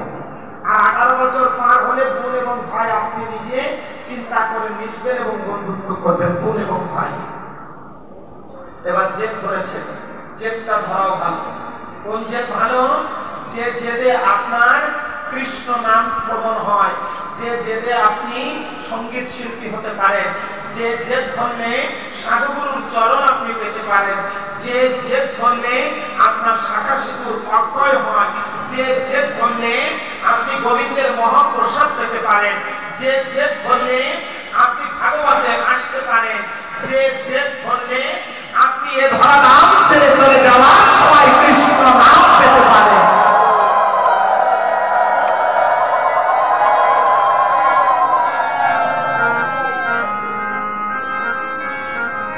আর 18 বছর পার হলে বোন এবং ভাই আপনি নিজে চিন্তা করে মিশবেন এবং বন্ধুত্ব করবেন, বোন এবং ভাই। এবার জেদ ধরেছেন, জেদটা ধরাও ভালো। কোন জেদ ভালো? যে জেদে আপনার কৃষ্ণ নাম শ্রবণ হয়, যে জেদে আপনি সঙ্গীত শিল্পী হতে পারেন, যে জেদ ধরলে সাধুগুরুর চরণ আপনি পেতে পারেন, যে জেদ ধরলে আপনার শাখা সিঁদুর অক্ষয় হয়, যে জেদ ধরলে আপনি গোবিন্দের মহাপ্রসাদ পেতে পারেন, যে জেদ ধরলে আপনি ভাগবতে আসতে পারেন, যে জেদ ধরলে আপনি এ ধরা নাম ছেড়ে চলে যাওয়ার সময় কৃষ্ণ নাম পেতে পারেন।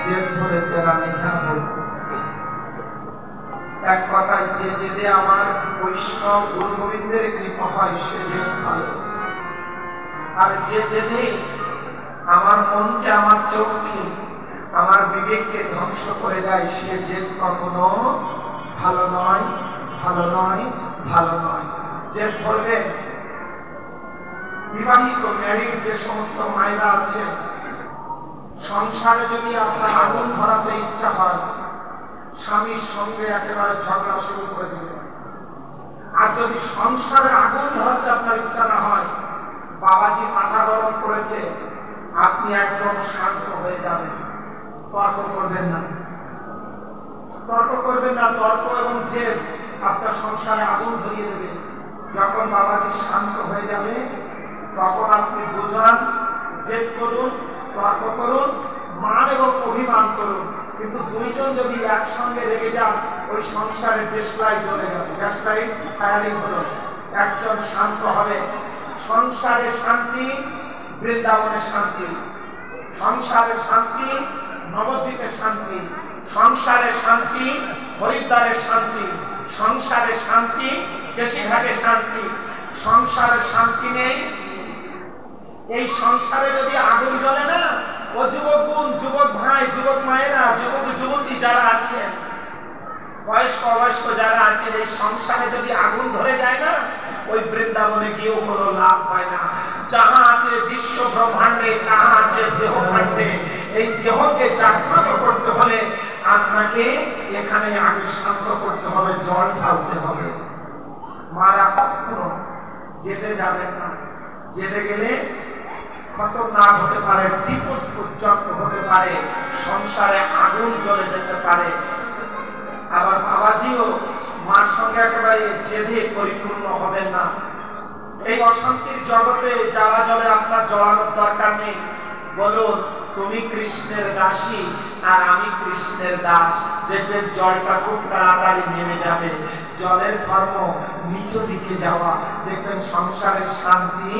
জেদ ধরেছেন, আমি যাব। এক কথায় যে জেদে আমার বৈষ্ণব গুরু গোবিন্দের কৃপা হয় সে জেদ ভালো। আর যে জেদে আমার মনকে, আমার চোখকে, আমার বিবেককে ধ্বংস করে দেয় সে জেদ কখনো ভালো নয়, ভালো নয়, ভালো নয়। জেদ ধরবে। বিবাহিত ম্যারিড যে সমস্ত মায়েরা আছে, সংসারে যদি আপনার আগুন ধরাতে ইচ্ছা হয়, স্বামীর সঙ্গে একেবারে ঝগড়া শুরু করে দিবে। আর যদি সংসারে আগুন ধরাতে আপনার ইচ্ছা না হয়, বাবাজি মাথা গরম করেছে, আপনি একদম শান্ত হয়ে যাবেন, তর্ক করবেন না, তর্ক করবেন না। তর্ক এবং জেদ আপনার সংসারে আগুন ধরিয়ে দেবে। যখন বাবাজি শান্ত হয়ে যাবে, তখন আপনি বোঝান, জেদ করুন, তর্ক করুন, মান এবং অভিমান করুন, কিন্তু দুইজন যদি একসঙ্গে রেগে যান, ওই সংসারে দেশলাই জ্বলে যাবে, দেশলাই ফায়ারিং হলো। একজন শান্ত হবে, সংসারে শান্তি, বৃন্দাবনে শান্তি। সংসারে শান্তি, নবদ্বীপের শান্তি, সংসারে শান্তি, হরিদ্বারে শান্তি, সংসারে শান্তি, কেশিঘাটে শান্তি। সংসারে শান্তি নেই। এই সংসারে যদি আগুন জ্বলে না, ও যুবক বোন, যুবক ভাই, যুবক মায়েরা, যুবক যুবতী যারা আছেন, বয়স্ক অবয়স্ক যারা আছেন, এই সংসারে যদি আগুন ধরে যায় না, ওই বৃন্দাবনে গিয়েও কোনো লাভ হয় না। যাহা আছে বিশ্ব ব্রহ্মাণ্ডে, তাহা আছে দেহ খণ্ডে। এই দেহকে জাগ্রত করতে হলে আপনাকে এখানে আগে শান্ত করতে হবে, জল ঢালতে হবে। মারা কখনো যেতে যাবেন না। যেতে গেলে খতরনাক হতে পারে, টিপুস পর্যন্ত হতে পারে, সংসারে আগুন জ্বলে যেতে পারে। আবার বাবাজিও মার সঙ্গে একেবারে জেদে পরিপূর্ণ হবেন না। এই অশান্তির জগতে জ্বালা জলে আপনার জ্বলানোর দরকার নেই। বলুন, তুমি কৃষ্ণের দাসী আর আমি কৃষ্ণের দাস। দেখবেন জলটা খুব তাড়াতাড়ি নেমে যাবে। জলের ধর্ম নিচু দিকে যাওয়া, দেখবেন সংসারের শান্তি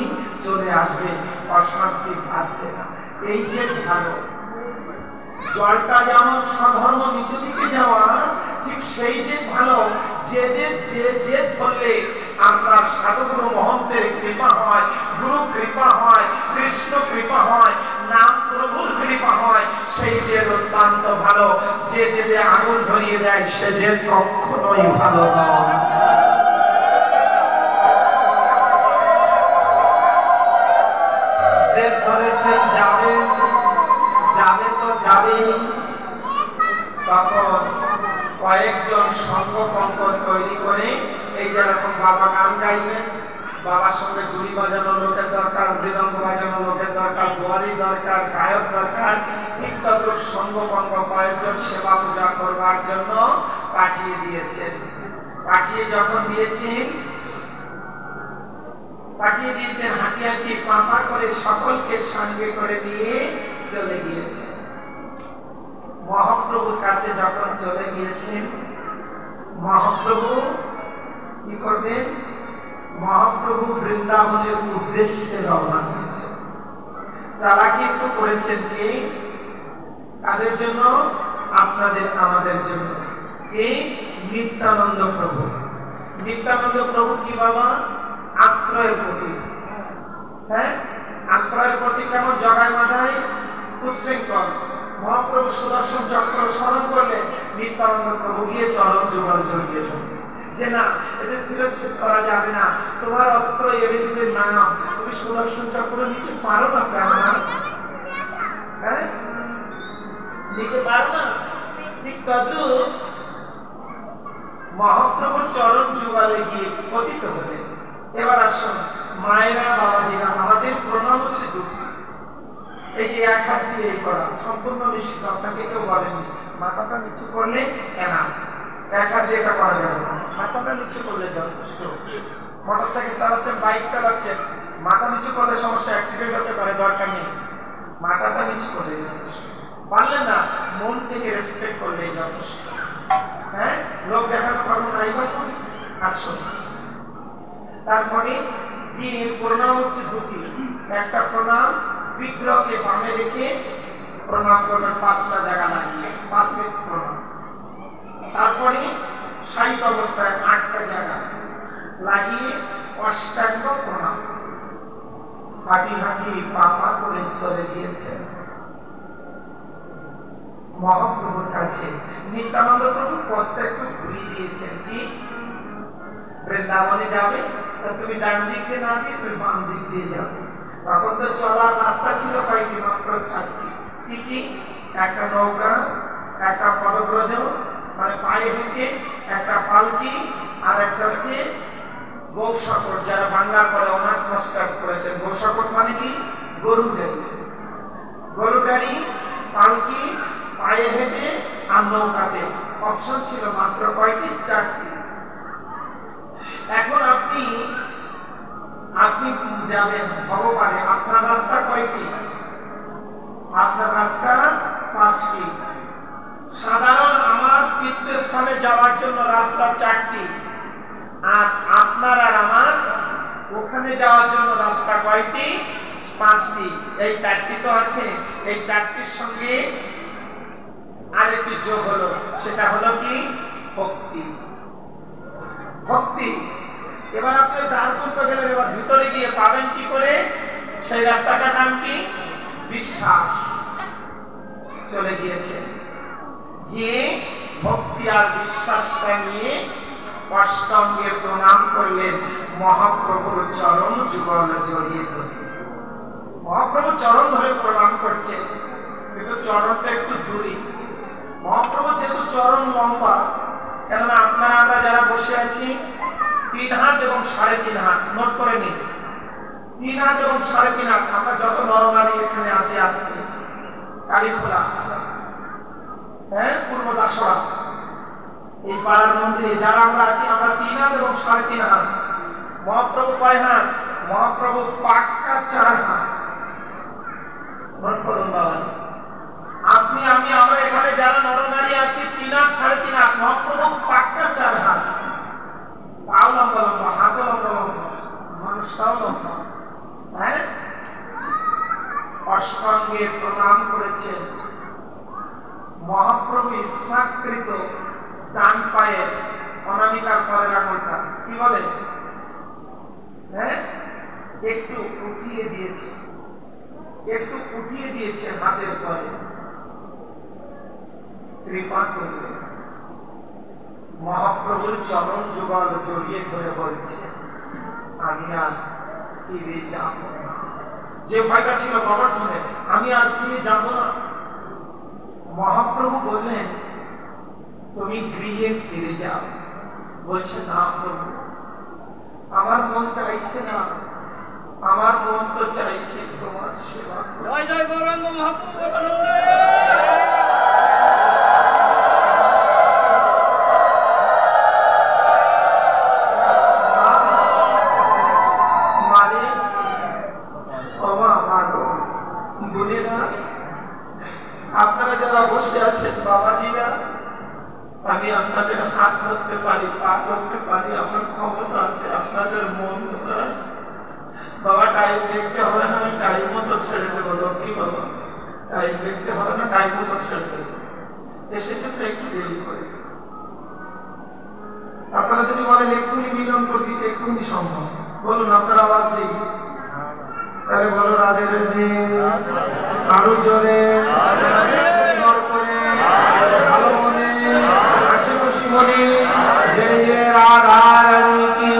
চলে আসবে, অশান্তি থাকবে না। এই যে ভালো, জলটা যেমন স্বধর্ম নিচু দিকে যাওয়া, ঠিক সেই যে ভালো। যে ধরলে আপনার সাধুগুরু মহন্তের কৃপা হয়, গুরু কৃপা হয়, কৃষ্ণ কৃপা হয়, নাম প্রভুর কৃপা হয়, সেই যে অত্যন্ত ভালো। যে আগুন ধরিয়ে দেয়, সে যে কখনোই ভালো নয়। সে ধরেছে যাবে, যাবে তো যাবেই। তখন কয়েকজন সঙ্গ পঙ্গ তৈরি করে, এই যেরকম বাবা গান গাইবেন, বাবার সঙ্গে চুরি বাজানো লোকের দরকার, মৃদঙ্গ বাজানো লোকের দরকার, দুয়ারি দরকার, গায়ক দরকার। ঠিক তত সঙ্গ পঙ্গ কয়েকজন সেবা পূজা করবার জন্য পাঠিয়ে দিয়েছেন। পাঠিয়ে যখন দিয়েছেন, হাঁটি হাঁটি পাপা করে সকলকে সঙ্গে করে নিয়ে চলে গিয়েছে। মহাপ্রভুর কাছে যখন চলে গিয়েছেন, মহাপ্রভু কি করবেন? মহাপ্রভু বৃন্দাবনের উদ্দেশ্যে রওনা দিয়েছেন। চালাকি একটু করেছেন কি? তাদের জন্য, আপনাদের আমাদের জন্য। এই নিত্যানন্দ প্রভু। নিত্যানন্দ প্রভু কি বাবা? আশ্রয়ের প্রতীক। হ্যাঁ, আশ্রয়ের প্রতীক। কেমন? জগায় মাথায় উশৃঙ্খল। মহাপ্রভু সুদর্শন চক্র স্মরণ করলে নিত্যানন্দ প্রভু গিয়ে চরণ যুগল জড়িয়ে ধরবে যে না, এতে শিরচ্ছেদ করা যাবে না। তোমার অস্ত্র এড়ে যদি নাম, তুমি সুদর্শন চক্র নিতে পারো না প্রাণ? হ্যাঁ, নিতে পারো না। ঠিক তদ্রুপ মহাপ্রভুর চরণ যুগলে গিয়ে পতিত হলে। এবার আসুন মায়েরা, বাবাজিরা, আমাদের প্রণাম হচ্ছে দুটি। এই যে এক হাত দিয়ে করা সম্পূর্ণ নিষিদ্ধ, আপনাকে কেউ বলেনি। মাথাটা নিচু করলে কেন? এক হাত দিয়ে এটা করা যাবে না, মাথাটা নিচু করলে যথেষ্ট। মোটরসাইকেল চালাচ্ছেন, বাইক চালাচ্ছেন, মাথা নিচু করলে সমস্যা, অ্যাক্সিডেন্ট হতে পারে, দরকার নেই। মাথাটা নিচু করলে যথেষ্ট। পারলেন না, মন থেকে রেসপেক্ট করলে যথেষ্ট। হ্যাঁ, লোক দেখানো কর্ম নাই বা করি। আসুন, তারপরে প্রণাম হচ্ছে দুটি। একটা প্রণাম বিগ্রহকে বামে রেখে প্রণাম করবেন, 5টা জায়গা লাগিয়ে, পারফেক্ট প্রণাম। তারপরে শায়িত অবস্থায় 8টা জায়গা লাগিয়ে অষ্টাঙ্গ প্রণাম। হাঁটি হাঁটি পা করে চলে গিয়েছেন মহাপ্রভুর কাছে। নিত্যানন্দ প্রভু পথটা একটু ঘুরিয়ে দিয়েছেন। কি? বৃন্দাবনে যাবে, তুমি ডান দিক দিয়ে না দিয়ে তুমি বাম দিক দিয়ে যাবে। তখন তো চলার রাস্তা ছিল কয়েকটি, মাত্র 4টি। কি কি? একটা নৌকা, একটা পদব্রজ মানে পায়ে হেঁটে, একটা পালকি, আর একটা হচ্ছে গৌশকট। যারা বাংলা করে অনার্স মাস্টার্স করেছেন, গৌশকট মানে কি? গরু গাড়ি। গরু গাড়ি, পালকি, পায়ে হেঁটে আর নৌকাতে। অপশন ছিল মাত্র কয়টি? 4টি। এখন আপনি যাবেন ভগবানে, আপনার রাস্তা কয়টি? আপনার রাস্তা 5টি। সাধারণ আমার তীর্থস্থানে যাওয়ার জন্য রাস্তা 4টি, আর আপনার আর আমার ওখানে যাওয়ার জন্য রাস্তা কয়টি? 5টি। এই 4টি তো আছে, এই 4টির সঙ্গে আরেকটি যোগ হলো, সেটা হলো কি? ভক্তি। ভক্তি। এবার আপনি দ্বার করতে গেলেন, এবার ভিতরে গিয়ে পাবেন কি করে? সেই রাস্তাটার নাম কি? বিশ্বাস। চলে গিয়েছে, গিয়ে ভক্তি আর বিশ্বাসটা নিয়ে অষ্টাঙ্গে প্রণাম করলেন, মহাপ্রভুর চরণ যুগল জড়িয়ে ধরে। মহাপ্রভু চরণ ধরে প্রণাম করছে, কিন্তু চরণটা একটু দূরে। মহাপ্রভু যেহেতু চরণ লম্বা, কেননা আপনারা আমরা যারা বসে আছি 3 হাত এবং 3.5 হাত, নোট করে নিন। 3 হাত এবং 3.5 হাত। আমরা যত নরনারী এখানে আছে আজকে কালীখোলা, হ্যাঁ, পূর্ব দাসরা, এই পাড়ার মন্দিরে যারা আমরা আছি, আমরা 3 হাত এবং 3.5 হাত। মহাপ্রভু কয় হাত? মহাপ্রভু পাক্কা 4 হাত। নোট করুন বাবা। আপনি, আমি, আমরা এখানে যারা নরনারী আছি 3 হাত 3.5 হাত। মহাপ্রভু পাক্কা 4 হাত। পাও লম্বা লম্বা, হাতও লম্বা লম্বা, মানুষটাও লম্বা। হ্যাঁ, অষ্টাঙ্গে প্রণাম করেছেন। মহাপ্রভু ইচ্ছাকৃত ডান পায়ের অনামিকার পরের আঙুলটা কি বলে, হ্যাঁ, একটু উঠিয়ে দিয়েছে, একটু উঠিয়ে দিয়েছে হাতের পরে। কৃপা করলে মহাপ্রভুর চরণ যুগল জড়িয়ে ধরে বলছে, আমি আর ফিরে যাব না। যে ভয়টা ছিল প্রবর্তনে, আমি আর ফিরে যাব না। মহাপ্রভু বললেন, তুমি গৃহে ফিরে যাও। বলছে, না প্রভু, আমার মন চাইছে না, আমার মন তো চাইছে তোমার সেবা। জয় জয় গৌরাঙ্গ মহাপ্রভু। আপনারা যারা বসে আছেন বাবাজিরা, আমি আপনাদের হাত ধরতে পারি, পা ধরতে পারি, আমার ক্ষমতা আছে আপনাদের মন ধরা। বাবা, টাইম দেখতে হবে না, আমি টাইম মতো ছেড়ে দেবো। লক্ষ্মী বাবা, টাইম দেখতে হবে না, টাইম মতো ছেড়ে দেবো। এসেছে তো একটু দেরি করে। আপনারা যদি বলেন এক্ষুনি মিলন করবি, এক্ষুনি সম্ভব, বলুন, আপনার আওয়াজ দিই। তাহলে বলো, রাধে রাধে, আরো জোরে, ভালো মনে, হাসি খুশি মনে, জয় রাধা রানী কি।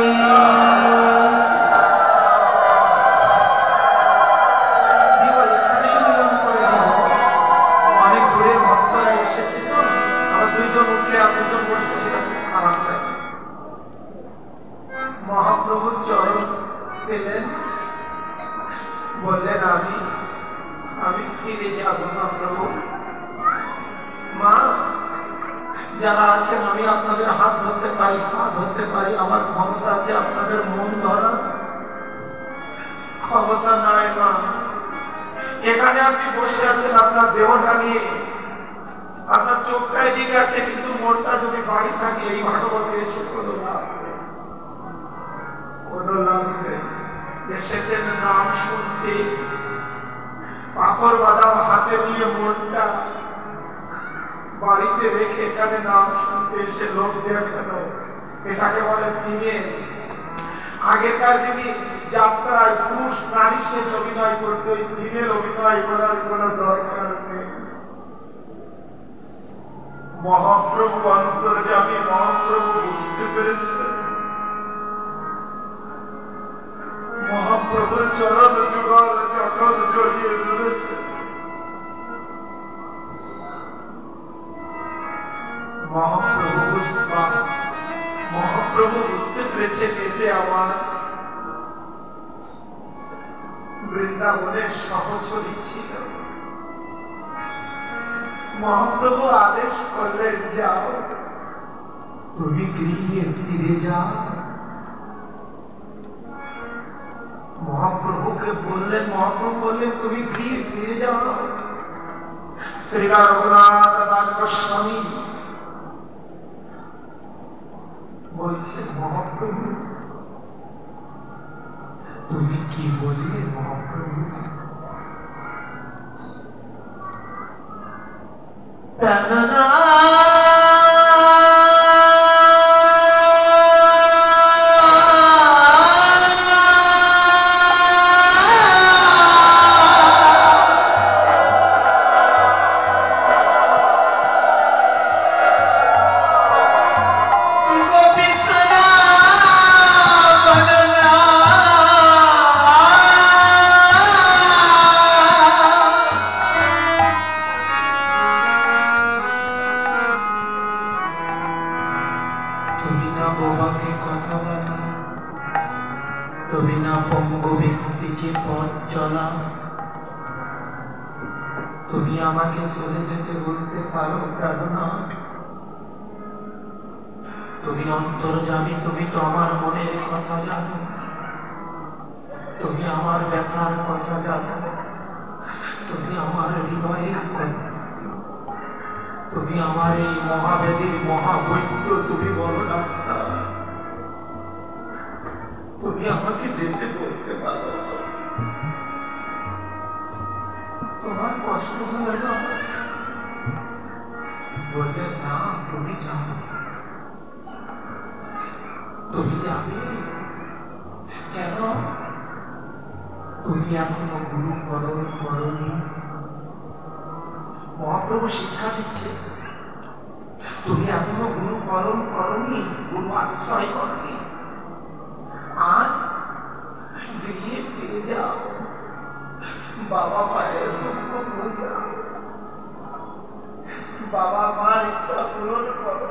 অনেক দূরের ভক্তরা এসেছে তো, আবার 2 জন উঠলে আর 2 জন বসলে সেটা খুব খারাপ লাগে। মহাপ্রভুর চরণ পেলেন, বললেন, আমি ফিরে যাব না প্রভু। মা, যারা আছেন, আমি আপনাদের হাত ধরতে পারি, পা ধরতে পারি, আমার ক্ষমতা আছে আপনাদের মন ধরা। ক্ষমতা নাই মা। এখানে আপনি বসে আছেন আপনার দেহটা নিয়ে, আপনার চোখটা এদিকে আছে, কিন্তু মনটা যদি বাড়ি থাকে এই ভাগবতে এসে কোনো লাভ নেই, কোনো লাভ নেই। এসেছেন নাম শুনতে, পাপড় বাদাম হাতে নিয়ে মনটা বাড়িতে রেখে এখানে নাম শুনতে এসে লোক দেখানো, এটাকে বলে দিনে। আগেকার যিনি যাত্রায় পুরুষ নারী শেষ অভিনয় করতে, ওই দিনের অভিনয় করার কোন দরকার নেই। মহাপ্রভু অন্তর্যামী, মহাপ্রভু বুঝতে পেরেছেন। মহাপ্রভুর চরণ যুগল যখন জড়িয়ে ধরেছে, মহাপ্রভু বুঝতে পেরেছেন যে আমার বৃন্দাবনের সহচরী ছিল। মহাপ্রভু আদেশ করলেন, যাও, তুমি গৃহে ফিরে যাও। মহাপ্রভুকে বললেন, মহাপ্রভু বললেন, তুমি গৃহে ফিরে যাও। শ্রীলা রঘুনাথ দাস গোস্বামী বলছে, মহাপ্রভু তুমি কি বললে? মহাপ্রভু প্রাণনা তুমি না পঙ্গু ব্যক্তিকে পথ চলা, তুমি আমাকে চলে যেতে বলতে পারো প্রার্থনা। তুমি অন্তর্যামী, তুমি তো আমার মনের কথা জানো, তুমি আমার ব্যথার কথা জানো, তুমি আমার হৃদয়ের কথা, তুমি আমার এই মহাবেদীর মহাবৈদ্য, তুমি বড় ডাক্তার, তুমি আমাকে যেতে বলতে পারো। তোমার কষ্ট হলো না? বললে না, তুমি যাবে, তুমি যাবে কেন? তুমি এখনো গুরু করনি। মহাপ্রভু শিক্ষা দিচ্ছে, তুমি এখনো গুরু করনি, গুরু আশ্রয় করনি। আর গিয়ে ফিরে যাও, বাবা মায়ের দুঃখ বোঝাও, বাবা মার ইচ্ছা পূরণ করো,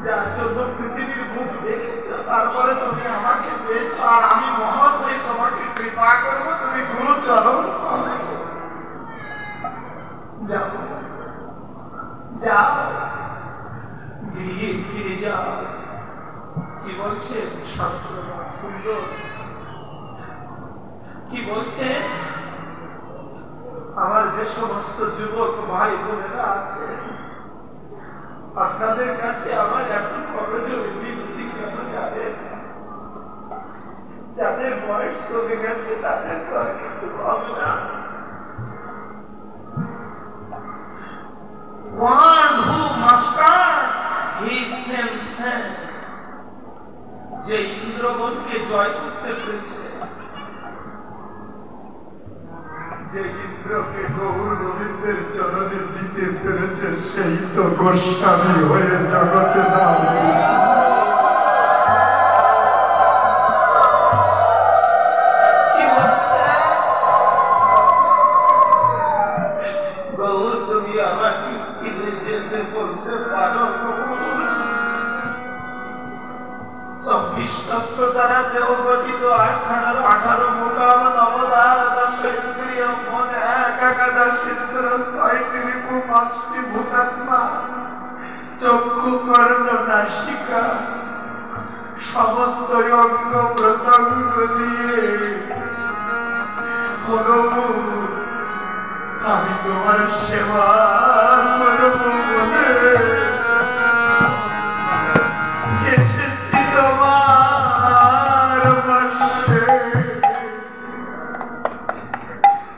যার জন্য পৃথিবীর মুখ দেখেছ। তারপরে তুমি আমাকে পেয়েছ, আর আমি মহৎ হয়ে তোমাকে কৃপা করবো, তুমি গুরু চরণ যাও, যাও, গিয়ে ফিরে যাও। কি বলছে শাস্ত্র? সুন্দর কি বলছে? আমার যে সমস্ত যুবক ভাই বোনেরা আছে, আপনাদের কাছে আমার এত করজোড়ে বিনতি কেন যাবে? যাদের বয়স কমে গেছে তাদের তো আর কিছু হবে না। One who master his senses, যে ইন্দ্রগণকে জয় করতে পেরেছে, যে ইন্দ্রকে গৌর গোবিন্দের চরণে দিতে পেরেছে, সেই তো গোস্বামী হয়ে জগতে নাম। কি বলছে? গৌর তুমি আমাকে ফিরে যেতে বলতে পারো? 24 তত্ত্ব দ্বারা দেহ গঠিত 18 মুকাম নবদার 10 ইন্দ্রিয় মন 11 ইন্দ্র 6টি রিপু 5টি ভূতাত্মা, চক্ষু কর্ণ নাসিকা সমস্ত অঙ্গ প্রত্যঙ্গ দিয়ে করবো আমি তোমার সেবা করবো বলে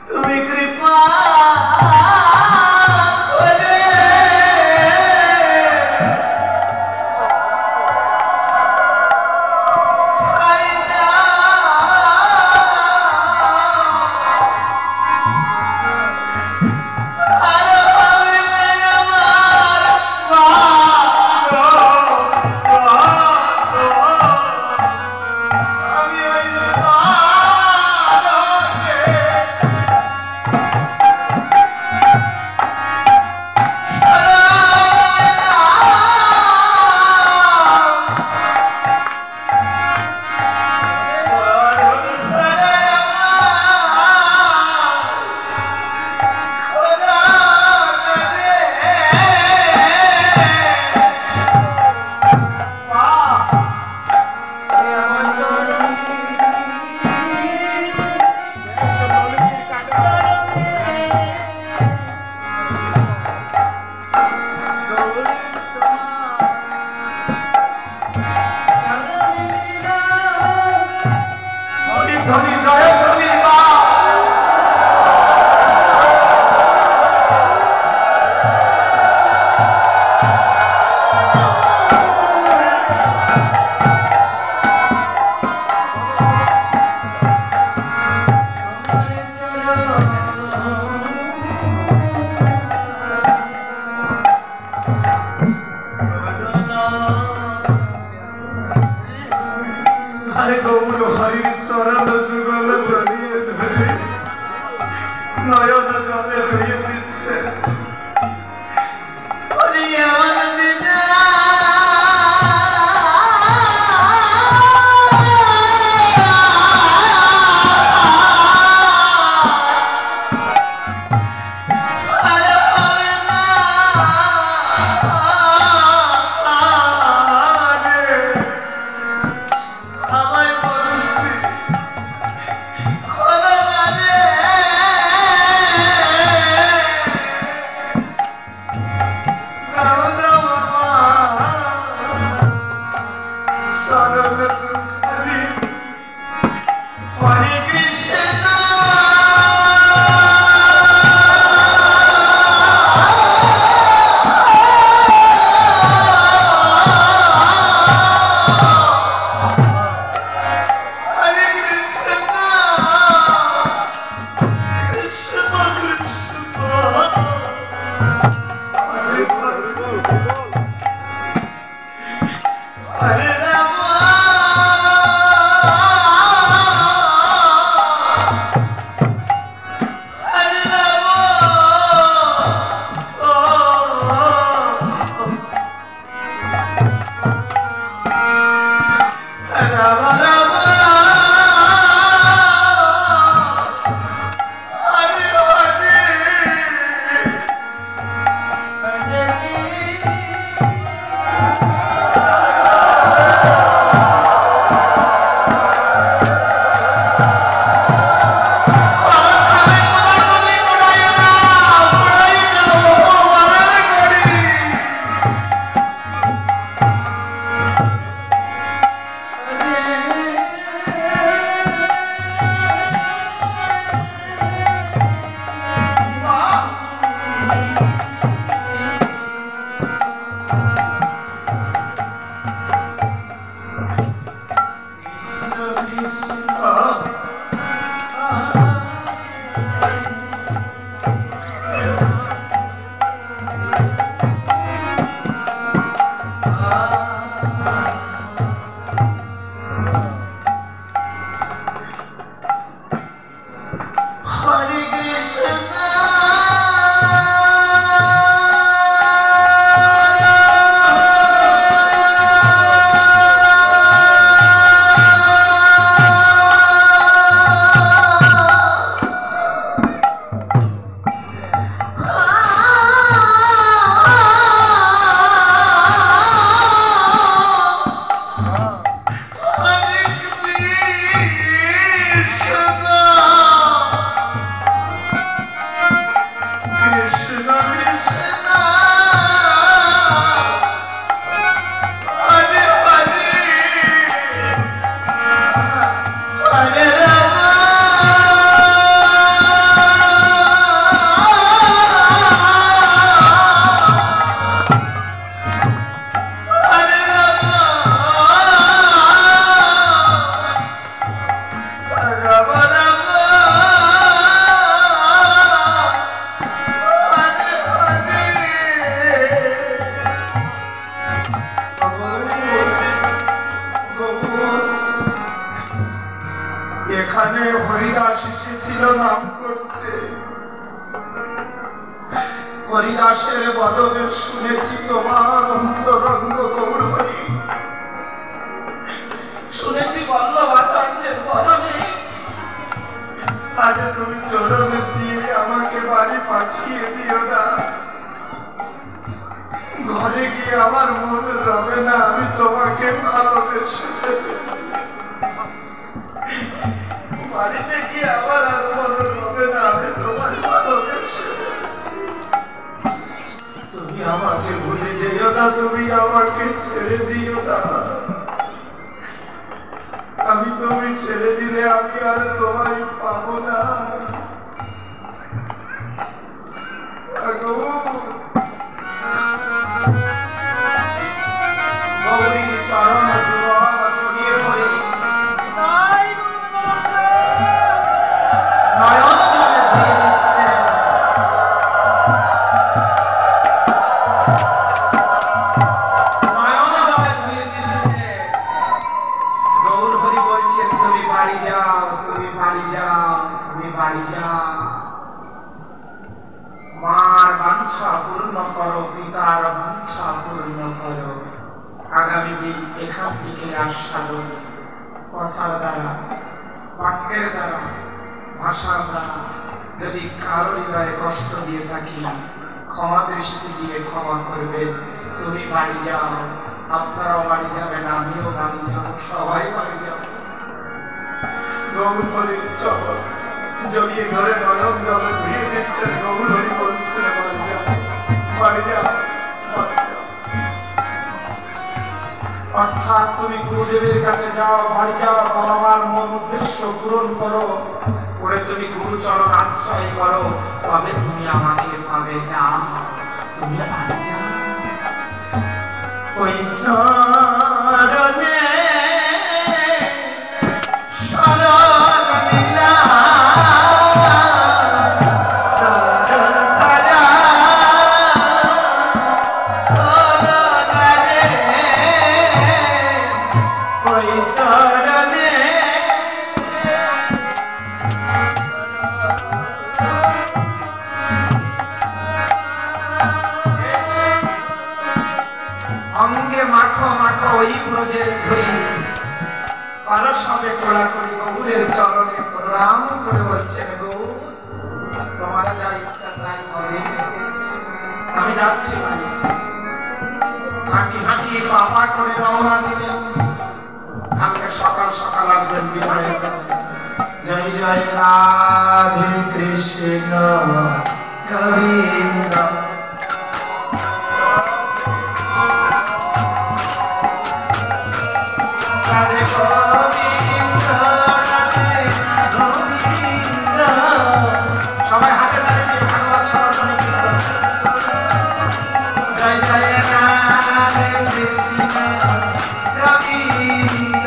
তুমি কৃপা করে এখানে হরিদাস এসেছিল নাম করতে। হরিদাসের বদলে শুনেছি তোমার অন্তরঙ্গ গৌরহরি, শুনেছি বল্লভাচার্যের বদলে। আজ তুমি চরণে দিয়ে আমাকে বাড়ি পাঠিয়ে দিও না। ঘরে গিয়ে আমার মন রবে না, আমি তোমাকে ভালোবেসে ফেলেছি। বাড়িতে গিয়ে আমার আর মন রবে না, আমি তোমায় ভালোবেসে ফেলেছি। তুমি আমাকে ভুলে যেও না, তুমি আমাকে ছেড়ে দিও না। আমি তুমি ছেড়ে দিলে আমি আর তোমায় পাবো না। গৌরীর চরণ জড়িয়ে ধরে নয়ন জলে ধুয়ে দিচ্ছে। নয়ন জলে ধুয়ে দিচ্ছে। গৌর হরি বলছেন তুমি বাড়ি যাও, তুমি বাড়ি যাও, তুমি বাড়ি যাও। মার বাঞ্ছা পূর্ণ করো, পিতার বাঞ্ছা পূর্ণ করো। আগামী দিন এখান থেকে আস্বাদন কথার দ্বারা, বাক্যের দ্বারা, ভাষার দ্বারা যদি কারো হৃদয়ে কষ্ট দিয়ে থাকি, ক্ষমা দৃষ্টি দিয়ে ক্ষমা করবেন। তুমি বাড়ি যাও, আপনারাও বাড়ি যাবেন, আমিও বাড়ি যাবো, সবাই বাড়ি যাব। গৌর হরির চরণ জড়িয়ে ধরে নয়ন জলে ধুয়ে দিচ্ছেন। গৌর হরি বলছেন বাড়ি যাও, বাড়ি যাও, বাড়ি যাও। অর্থাৎ তুমি গুরুদেবের কাছে যাও, বাড়ি যাও, বাবার মন উদ্দেশ্য পূরণ করো, করে তুমি গুরুচরণ আশ্রয় করো, তবে তুমি আমাকে পাবে। যাও, তুমি বাড়ি যাও। ওই শরণে অঙ্গে মাখো মাখো ওই ব্রজের ধরি, কারো সঙ্গে কোড়া করি গৌরের চরণে প্রণাম করে বলছেন, গৌর তোমার যা ইচ্ছা তাই হবে। আমি যাচ্ছি বাড়ি। হাঁটি হাঁটি পাপা করে রওনা দিলেন। কালকে সকাল সকাল আসবেন বিনয়ের বেলা। জয় জয় রাধে কৃষ্ণ গোবিন্দ। সবাই হাতে দাঁড়িয়ে ভাগবত সনাতনী কীর্তন। জয় জয় রাধে কৃষ্ণ গোবিন্দ।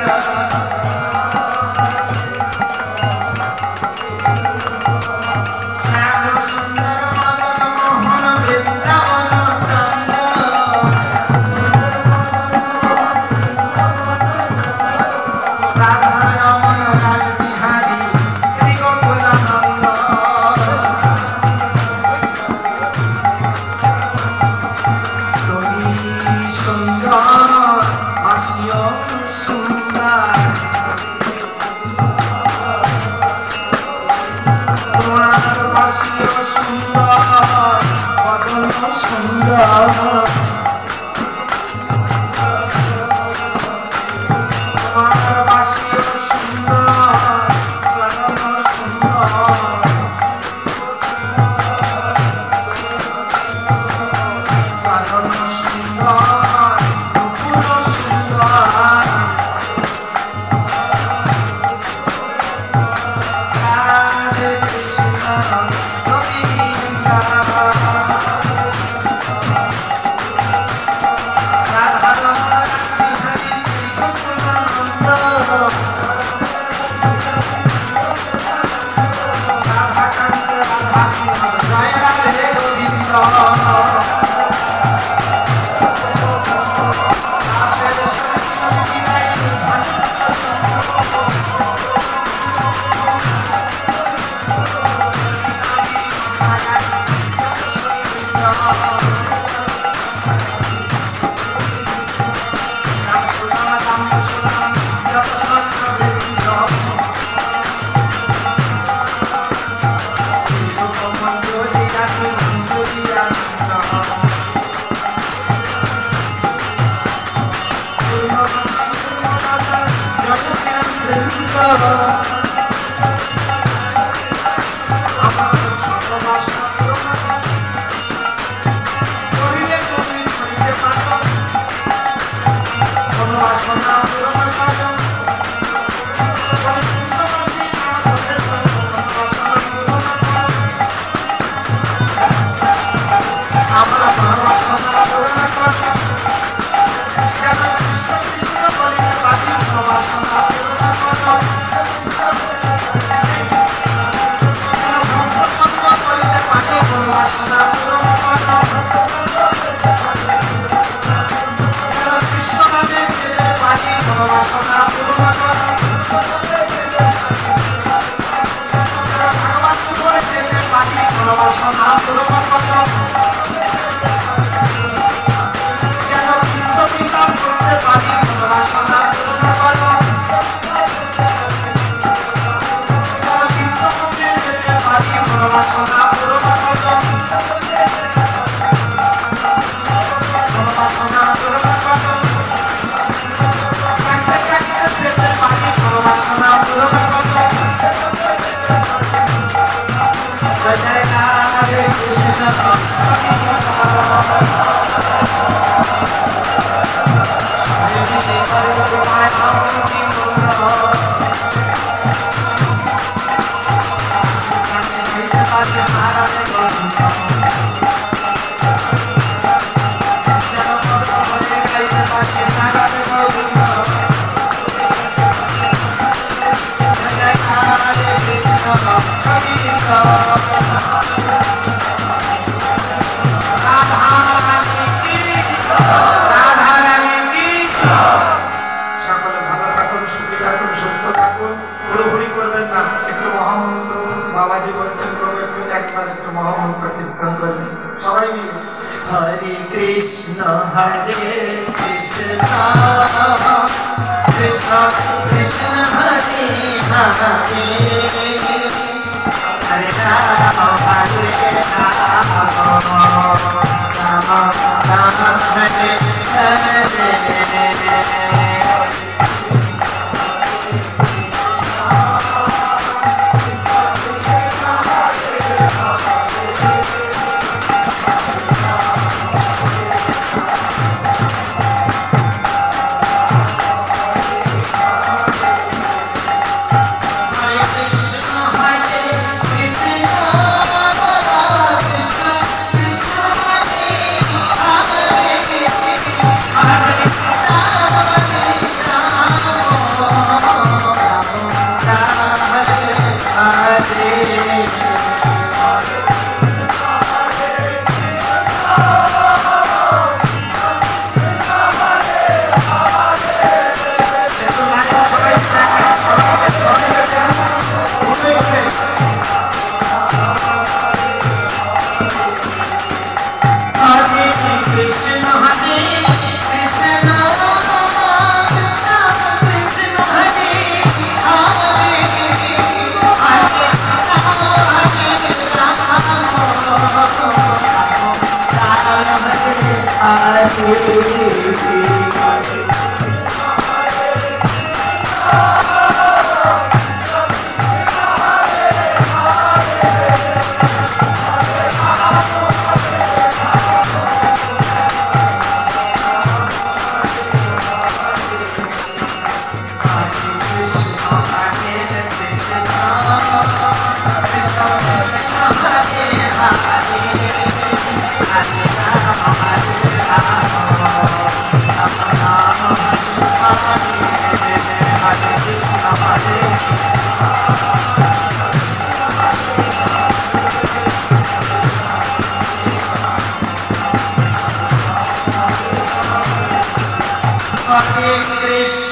শ্যাম সুন্দর মদন মোহন বৃন্দাবন চন্দ্র। রাধা রমন রাজ বিহারী শ্রী গোকুলানন্দ। তুমি সুন্দর হাসিও সুন্দর, তোমার হাসিও সুন্দর, বদন সুন্দর। তোমার হাসিও সুন্দর, বদন সুন্দর। সাধন সুন্দর, নুপুর সুন্দর। রাধে কৃষ্ণ গোবিন্দ। রাধা রমণ বিহারী গোকুলানন্দ। রাধাকান্ত রাধাকৃষ্ণ জয় রাধে গোবিন্দ। Radhe Hare Krishna.